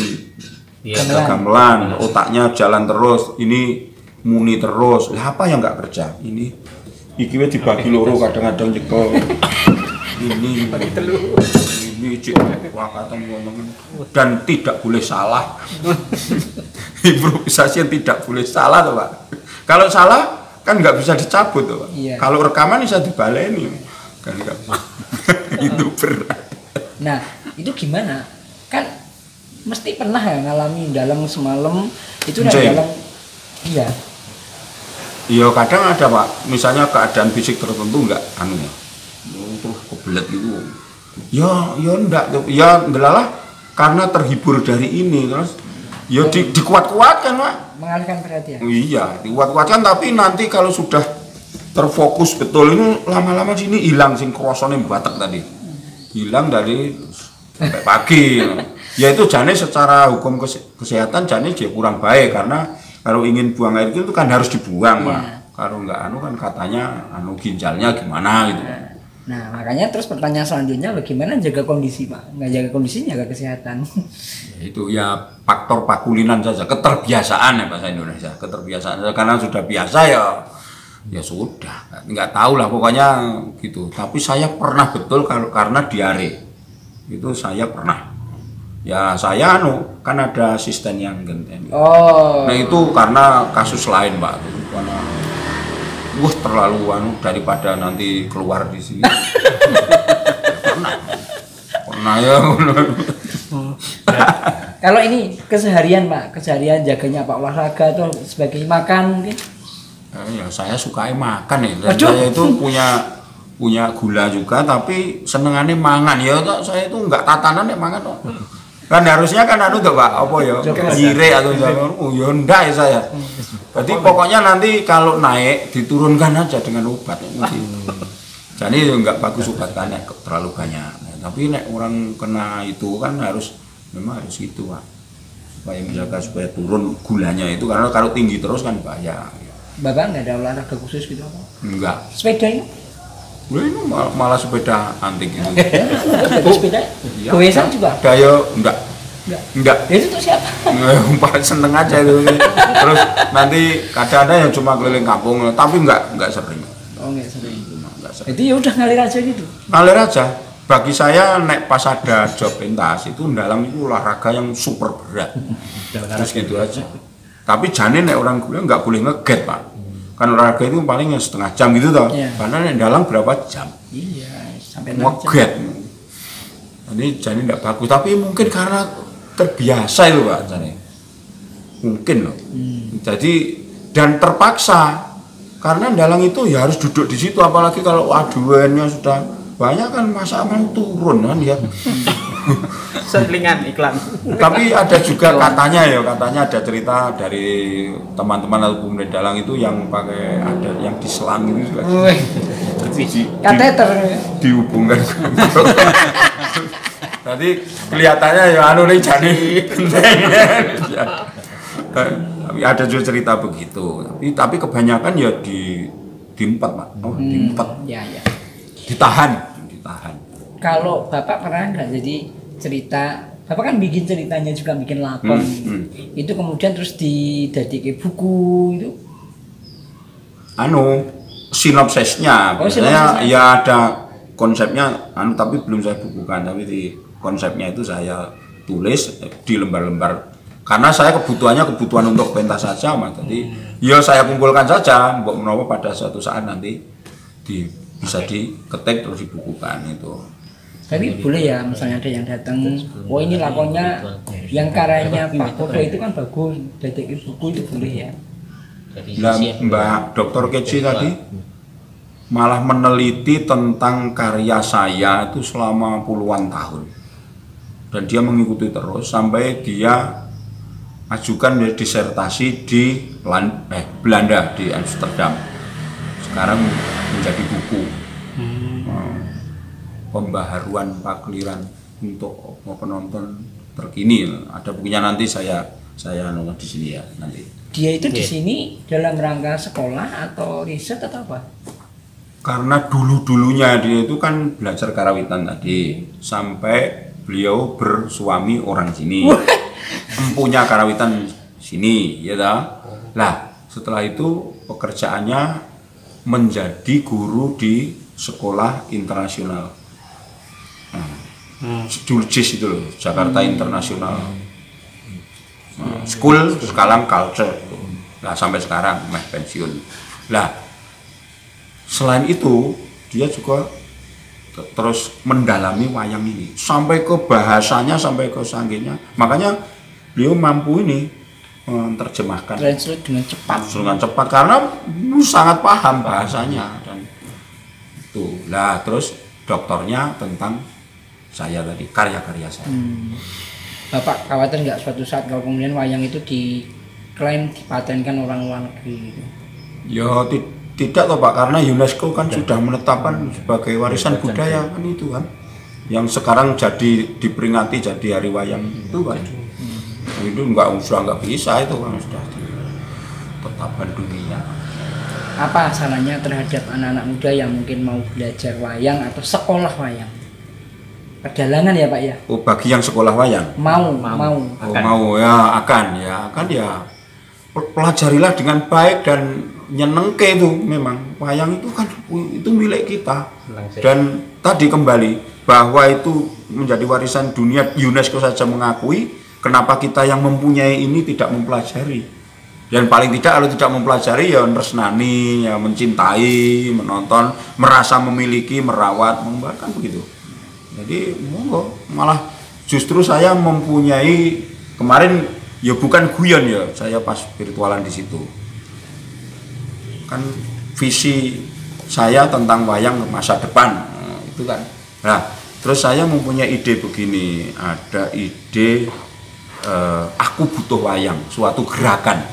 Speaker 2: gamelan, otaknya jalan terus. Ini muni terus. Lah apa yang nggak kerja? Ini ikiwe dibagi loro kadang-kadang nyekel. Ini cik wakatan ngomong dan tidak boleh salah. Improvisasi yang tidak boleh salah tuh, Pak. Kalau salah kan nggak bisa dicabut tuh, Pak.
Speaker 1: Iya.
Speaker 2: Kalau rekaman bisa dibaleni kan nggak itu berat.
Speaker 1: Nah itu gimana? Kan mesti pernah ya ngalami dalang semalam itu dalang. Iya.
Speaker 2: Iya kadang ada, Pak. Misalnya keadaan fisik tertentu nggak terus kebelet gitu. Ya enggak, ya ndelalah karena terhibur dari ini terus ya dikuat-kuatkan, Pak.
Speaker 1: Mengalihkan perhatian.
Speaker 2: Iya, dikuat-kuatkan tapi nanti kalau sudah terfokus betul ini lama-lama sini hilang sing krosone batek tadi. Hilang dari sampai pagi. Ya itu jane secara hukum kesehatan jane dia kurang baik karena kalau ingin buang air itu kan harus dibuang, Pak. Kalau enggak kan katanya ginjalnya gimana gitu.
Speaker 1: Nah makanya terus pertanyaan selanjutnya bagaimana jaga kondisi, Pak? Nggak jaga kondisi, jaga kesehatan.
Speaker 2: Ya, itu ya faktor pakulinan saja, keterbiasaan ya bahasa Indonesia, keterbiasaan karena sudah biasa ya sudah, nggak tahu lah pokoknya gitu. Tapi saya pernah betul karena diare itu saya pernah. Ya saya kan ada asisten yang genten. Nah itu karena kasus lain, Pak. Karena terlalu daripada nanti keluar di sini. pernah ya.
Speaker 1: Kalau ini keseharian, Pak, jaganya Pak olahraga atau sebagai makan mungkin?
Speaker 2: Ya saya sukai makan ya. Dan saya itu punya gula juga, tapi senengannya mangan ya. Saya itu enggak tatanan ya mangan kok. Kan harusnya kan tuh, Pak, apa ya? Gire atau ya enggak ya saya. Jadi pokoknya nanti kalau naik diturunkan aja dengan obat. Jadi enggak bagus obatnya terlalu banyak. Tapi nek orang kena itu kan memang harus itu, Pak. Supaya turun gulanya itu karena kalau tinggi terus kan bahaya.
Speaker 1: Bapak enggak ada olahraga khusus gitu apa?
Speaker 2: Enggak.
Speaker 1: Sepeda ini?
Speaker 2: Ini malah sepeda antik gitu.
Speaker 1: Sepeda? Goesan juga?
Speaker 2: Daya enggak.
Speaker 1: Itu tuh siapa?
Speaker 2: Paling seneng aja itu. Terus nanti kadang-kadang yang cuma keliling kampung, tapi enggak sering.
Speaker 1: Oh, enggak sering. Jadi ya udah ngalir aja gitu.
Speaker 2: Ngalir aja. Bagi saya nek pas ada job pentas itu dalam itu olahraga yang super berat. Terus gitu aja. Tapi jane nek orang kuliah enggak boleh ngeget, Pak. Kan olahraga itu paling setengah jam gitu toh. Yeah. Karena nek dalam berapa jam?
Speaker 1: Iya, sampai
Speaker 2: ngeget. Jadi jane enggak bagus, tapi mungkin karena terbiasa itu, Pak, jane. Mungkin loh. Jadi dan terpaksa karena dalang itu ya harus duduk di situ, apalagi kalau aduannya sudah banyak kan masa mau turun kan ya.
Speaker 3: Selingan iklan.
Speaker 2: Tapi ada juga katanya ada cerita dari teman-teman atau pemuda dalang itu yang pakai ada yang diselang itu
Speaker 1: kateter
Speaker 2: dihubungkan Jadi kelihatannya ya anu ning jane genteng. Tapi ada juga cerita begitu. Tapi kebanyakan ya diempat, Pak. Oh, diempat.
Speaker 1: Ya, ya.
Speaker 2: Ditahan.
Speaker 1: Kalau Bapak pernah nggak jadi cerita, Bapak kan bikin ceritanya juga bikin lakon, itu kemudian terus didadike buku itu?
Speaker 2: Anu sinopsisnya, biasanya ya ada konsepnya, tapi belum saya bukukan, tapi di konsepnya itu saya tulis di lembar-lembar. Karena saya kebutuhan untuk pentas saja, Mas. Jadi ya saya kumpulkan saja, mbok menawa pada suatu saat nanti bisa diketik terus dibukukan itu.
Speaker 1: Tapi boleh ya, misalnya ada yang datang, oh ini lakonnya yang karyanya Pak Kodo itu kan bagus, dadekin buku itu boleh ya.
Speaker 2: Nah, Mbak Dr. Keci tadi malah meneliti tentang karya saya itu selama puluhan tahun. Dan dia mengikuti terus sampai dia ajukan disertasi di Belanda, di Amsterdam. Sekarang menjadi buku. Pembaharuan pakliran untuk penonton terkini. Ada bukunya nanti saya nonton di sini ya nanti.
Speaker 1: Dia itu di sini dalam rangka sekolah atau riset atau apa?
Speaker 2: Karena dulunya dia itu kan belajar karawitan tadi sampai beliau bersuami orang sini. Empunya karawitan sini, ya dah. Lah, setelah itu pekerjaannya menjadi guru di sekolah internasional. Jurjis itu loh, Jakarta International School Sekarang Culture. Nah sampai sekarang pensiun. Nah selain itu dia juga terus mendalami wayang ini sampai ke bahasanya, sampai ke sanggihnya. Makanya beliau mampu ini menerjemahkan
Speaker 1: translate dengan cepat
Speaker 2: karena sangat paham bahasanya dan itu. Lah terus doktornya tentang saya tadi, karya-karya saya.
Speaker 1: Bapak khawatir nggak suatu saat kalau kemudian wayang itu diklaim dipatenkan orang luar negeri gitu?
Speaker 2: Ya tidak toh Pak, karena UNESCO kan sudah menetapkan sebagai warisan budaya kan itu kan. Yang sekarang jadi diperingati jadi hari wayang itu kan. Itu sudah nggak bisa itu kan, sudah ditetapkan dunia.
Speaker 1: Apa sarannya terhadap anak-anak muda yang mungkin mau belajar wayang atau sekolah wayang? Perdalangan ya Pak ya?
Speaker 2: Oh, bagi yang sekolah wayang?
Speaker 1: Mau
Speaker 2: akan ya pelajarilah dengan baik dan nyenengke itu. Memang wayang itu kan itu milik kita. Dan tadi kembali bahwa itu menjadi warisan dunia, UNESCO saja mengakui, kenapa kita yang mempunyai ini tidak mempelajari? Dan paling tidak kalau tidak mempelajari ya nresnani, ya mencintai, menonton, merasa memiliki, merawat, membahkan begitu. Jadi monggo, malah justru saya mempunyai kemarin ya bukan guyon ya, saya pas virtualan di situ. Kan visi saya tentang wayang masa depan itu kan. Nah, terus saya mempunyai ide begini, ada ide aku butuh wayang, suatu gerakan.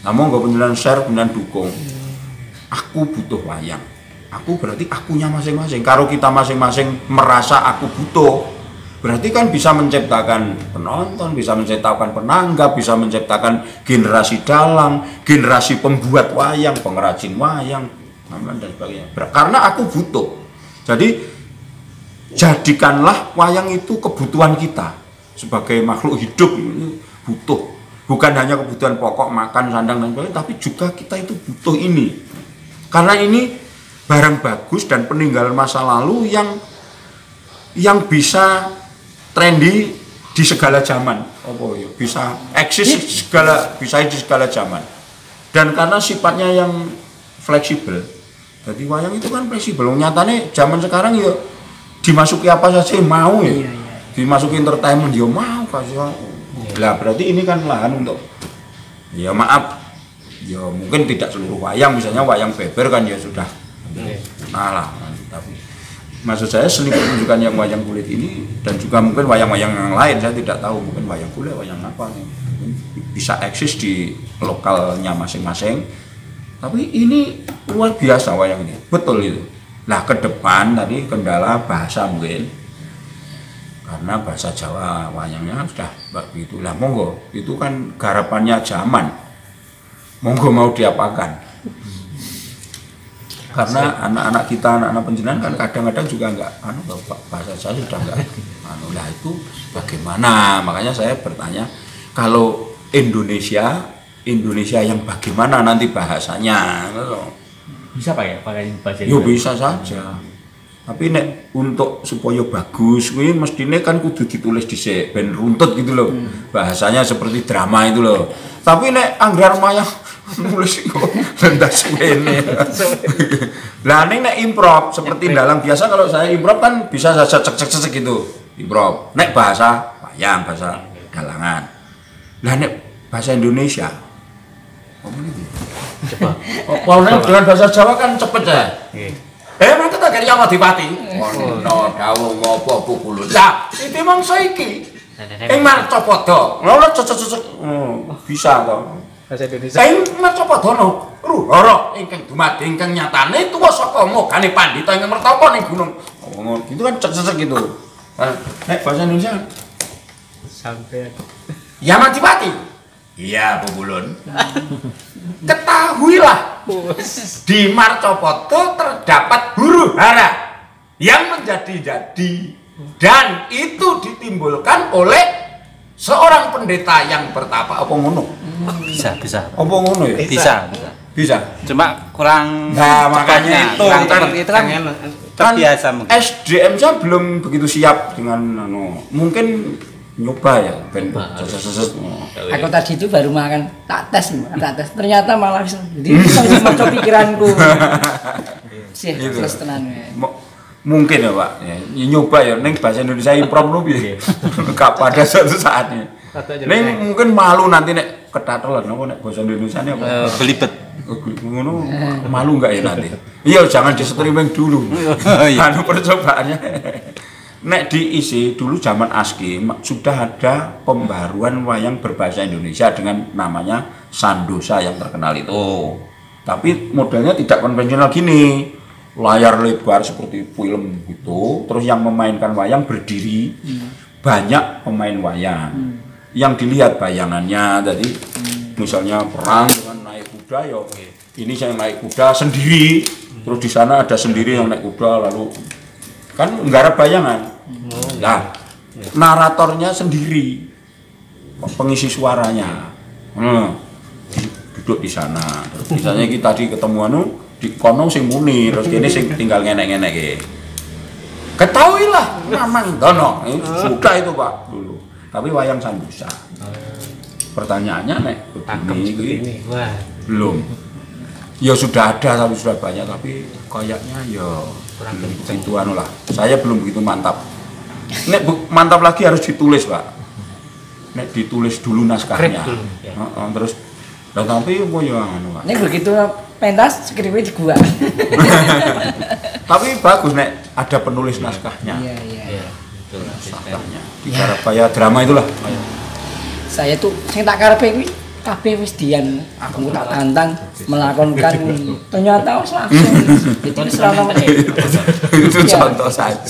Speaker 2: Namun nggak penjelasan share, kemudian dukung. Aku butuh wayang. Aku berarti akunya masing-masing. Kalau kita masing-masing merasa aku butuh, berarti kan bisa menciptakan penonton, bisa menciptakan penanggap, bisa menciptakan generasi dalang, generasi pembuat wayang, pengrajin wayang, dan sebagainya. Karena aku butuh. Jadi jadikanlah wayang itu kebutuhan kita sebagai makhluk hidup, butuh. Bukan hanya kebutuhan pokok makan, sandang dan sebagainya, tapi juga kita itu butuh ini. Karena ini barang bagus dan peninggalan masa lalu yang bisa trendy di segala zaman. Bisa eksis di segala zaman. Dan karena sifatnya yang fleksibel. Jadi wayang itu kan fleksibel. Nyatanya zaman sekarang ya dimasuki apa saja mau ya. Dimasuki entertainment dia mau kasih. Lah berarti ini kan lahan untuk ya maaf. Ya mungkin tidak seluruh wayang, misalnya wayang beber kan ya sudah. Tapi maksud saya seni pertunjukan yang wayang kulit ini dan juga mungkin wayang-wayang yang lain saya tidak tahu, mungkin wayang kulit, wayang apa nih bisa eksis di lokalnya masing-masing. Tapi ini luar biasa wayang ini, betul itu. Nah ke depan tadi kendala bahasa mungkin karena bahasa Jawa wayangnya sudah begitu. Lah monggo, itu kan garapannya zaman. Monggo mau diapakan. Karena anak-anak kita, anak-anak penjenengan kan kadang-kadang juga enggak bahasa saya sudah enggak lah itu bagaimana? Makanya saya bertanya, kalau Indonesia yang bagaimana nanti bahasanya?
Speaker 4: Bisa Pak ya pakai bahasa
Speaker 2: Ya
Speaker 4: Indonesia?
Speaker 2: bisa saja. Tapi nek untuk supaya bagus, kuwi mestine kan kudu ditulis dhisik ben runtut gitu loh. Bahasanya seperti drama itu loh. Tapi nek anggar mayang nulis iku lendas suwene. Lah nek improv seperti dalam biasa, kalau saya improv kan bisa saja cek gitu. Improv. Nek bahasa wayang, bahasa galangan. Lah nek bahasa Indonesia
Speaker 4: Coba.
Speaker 2: kalau dengan bahasa Jawa kan cepet ya. Mereka tak kira Adipati. No, dawuh ngopo buku lah. Itu memang saiki. Marcapada. Ngono cocok. Bisa to.
Speaker 4: Bahasa Indonesia.
Speaker 2: Marcapada no. Ruhara ingkang dumadi ingkang nyatane tuwa saka mogane pandhita ingkang mertapa ning gunung. Ngono. Itu kan cocok gitu. Nek bahasa Indonesia
Speaker 4: Sampai
Speaker 2: ya Adipati. Iya, Bu Bulun. Ketahuilah, di Marcapada terdapat huru hara yang menjadi-jadi, dan itu ditimbulkan oleh seorang pendeta yang bertapa. Apa ngono?
Speaker 3: Bisa.
Speaker 2: Apa ngono ya? Bisa.
Speaker 3: Cuma kurang
Speaker 2: Nah, makanya itu
Speaker 3: kurang
Speaker 2: kan
Speaker 3: seperti itu kan terbiasa mungkin.
Speaker 2: SDM saya belum begitu siap dengan mungkin nyoba ya ben seset.
Speaker 1: Aku tadi itu baru makan tak tes, ternyata malah bisa macam pikiranku. Sih, terus tenan.
Speaker 2: Mungkin ya Pak, ya, nyoba ya ning bahasa Indonesia improv lu piye. Enggak pada suatu saatnya. Ning mungkin malu nanti nek ketatelan apa nek bahasa Indonesia ini apa?
Speaker 3: Belibet.
Speaker 2: Ngono malu enggak ya nanti? Iya, jangan di streaming dulu. Anu percobaannya. Nek diisi dulu zaman ASKI sudah ada pembaruan wayang berbahasa Indonesia dengan namanya Sandosa yang terkenal itu. Tapi modelnya tidak konvensional gini, layar lebar seperti film gitu. Terus yang memainkan wayang berdiri, banyak pemain wayang. Yang dilihat bayangannya, jadi misalnya perang dengan naik kuda ya, ini saya naik kuda sendiri, terus di sana ada sendiri yang naik kuda lalu kan nggarap bayangan. Nah, naratornya sendiri, pengisi suaranya, duduk di sana. Terus misalnya kita tadi ketemu di kono sing muni, terus kini sing tinggal ngenek-ngenek ya. Ketahuilah, Mamang Dono, sudah itu Pak dulu. Tapi wayang Sandosa. Pertanyaannya nek begini,
Speaker 4: Wah.
Speaker 2: belum. Ya sudah ada, tapi sudah banyak, tapi kayaknya ya kurang begitu anu lah. Saya belum begitu mantap. Nek mantap lagi harus ditulis Pak. Nek ditulis dulu naskahnya. Terus dan tapi apa ya anu Pak.
Speaker 1: Nek begitu pentas skripnya di gua.
Speaker 2: Tapi bagus nek ada penulis naskahnya.
Speaker 1: Iya.
Speaker 2: Naskahnya. Di Garabaya drama itulah.
Speaker 1: Saya tuh sing tak karepe kuwi kabeh wis dian, aku tak tantang melakonkan ternyata wis langsung. Itu wis ora ono
Speaker 2: Itu contoh saja.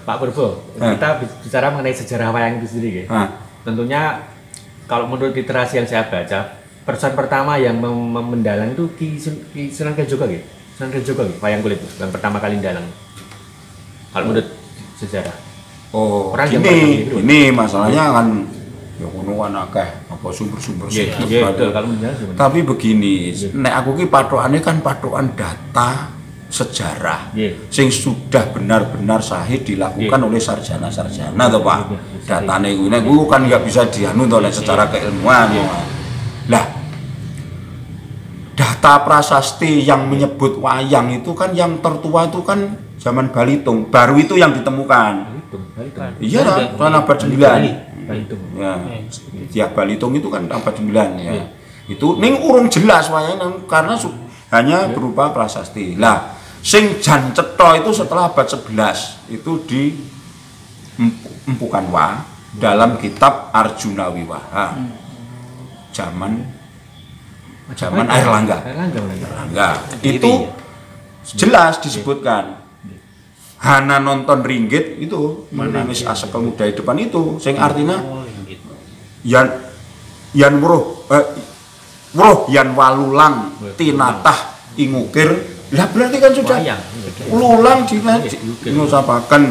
Speaker 4: Pak Purbo, kita bicara mengenai sejarah wayang itu sendiri ya. Tentunya kalau menurut literasi yang saya baca, person pertama yang mendalang itu Ki Sunan Kalijaga gitu. Sunan Kalijaga gitu, wayang kulit itu yang pertama kali mendalang. Kalau menurut sejarah.
Speaker 2: Oh,
Speaker 4: Orang
Speaker 2: ini masalahnya kan ya ngono kan akeh apa sumber-sumber
Speaker 4: kalau mendalang.
Speaker 2: Tapi begini, nek aku ki pathokane kan pathokan data sejarah sing sudah benar-benar sahih dilakukan oleh sarjana-sarjana toh Pak. Datane kuwi nek kan nggak bisa dianu to secara keilmuan. Lah data prasasti yang menyebut wayang itu kan yang tertua itu kan zaman Balitung, baru itu yang ditemukan. Iya kan abad 9. Ya, tiap Balitung itu kan abad 9 ya. Itu ning urung jelas wayang karena hanya berupa prasasti. Lah sing jan cetha itu setelah abad 11 itu di Empukan Wa dalam kitab Arjuna Wiwaha. Zaman Airlangga. Itu jelas disebutkan Hana nonton ringgit itu menangis asa pemuda di depan itu, sing artinya yan wuruh yan walulang tinatah ingukir. Lah berarti kan sudah ulang ngusapaken.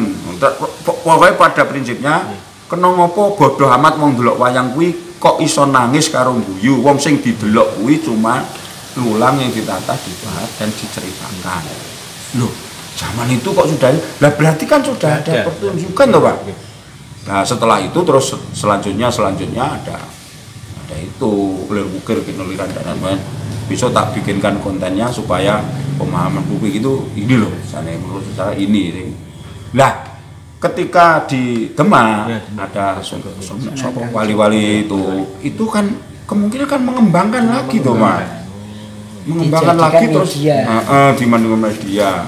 Speaker 2: Pokoknya pada prinsipnya kena ngopo bodoh amat wong delok wayang kuwi kok iso nangis karo guyu. Wong sing didelok kuwi cuma lulang yang ditatah, dibahas dan diceritakan. Loh, zaman itu kok sudah, lah berarti kan sudah ada pertunjukan toh Pak. Nah setelah itu terus selanjutnya ada itu ukir penuliran dan lain-lain. Bisa tak bikinkan kontennya supaya pemahaman publik itu ini loh, misalnya menurut secara ini. Lah ketika di Demak ada wali-wali itu kan kemungkinan kan mengembangkan lagi toh Mas. Mengembangkan lagi terus di media.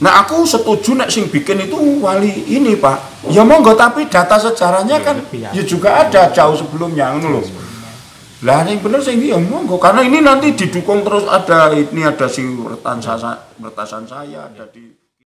Speaker 2: Nah aku setuju nek sing bikin itu wali ini Pak. Ya monggo tapi data sejarahnya kan ya juga ada jauh sebelumnya ngono lho. Lah yang bener sing ya monggo karena ini nanti didukung terus ada sing retasan saya ada di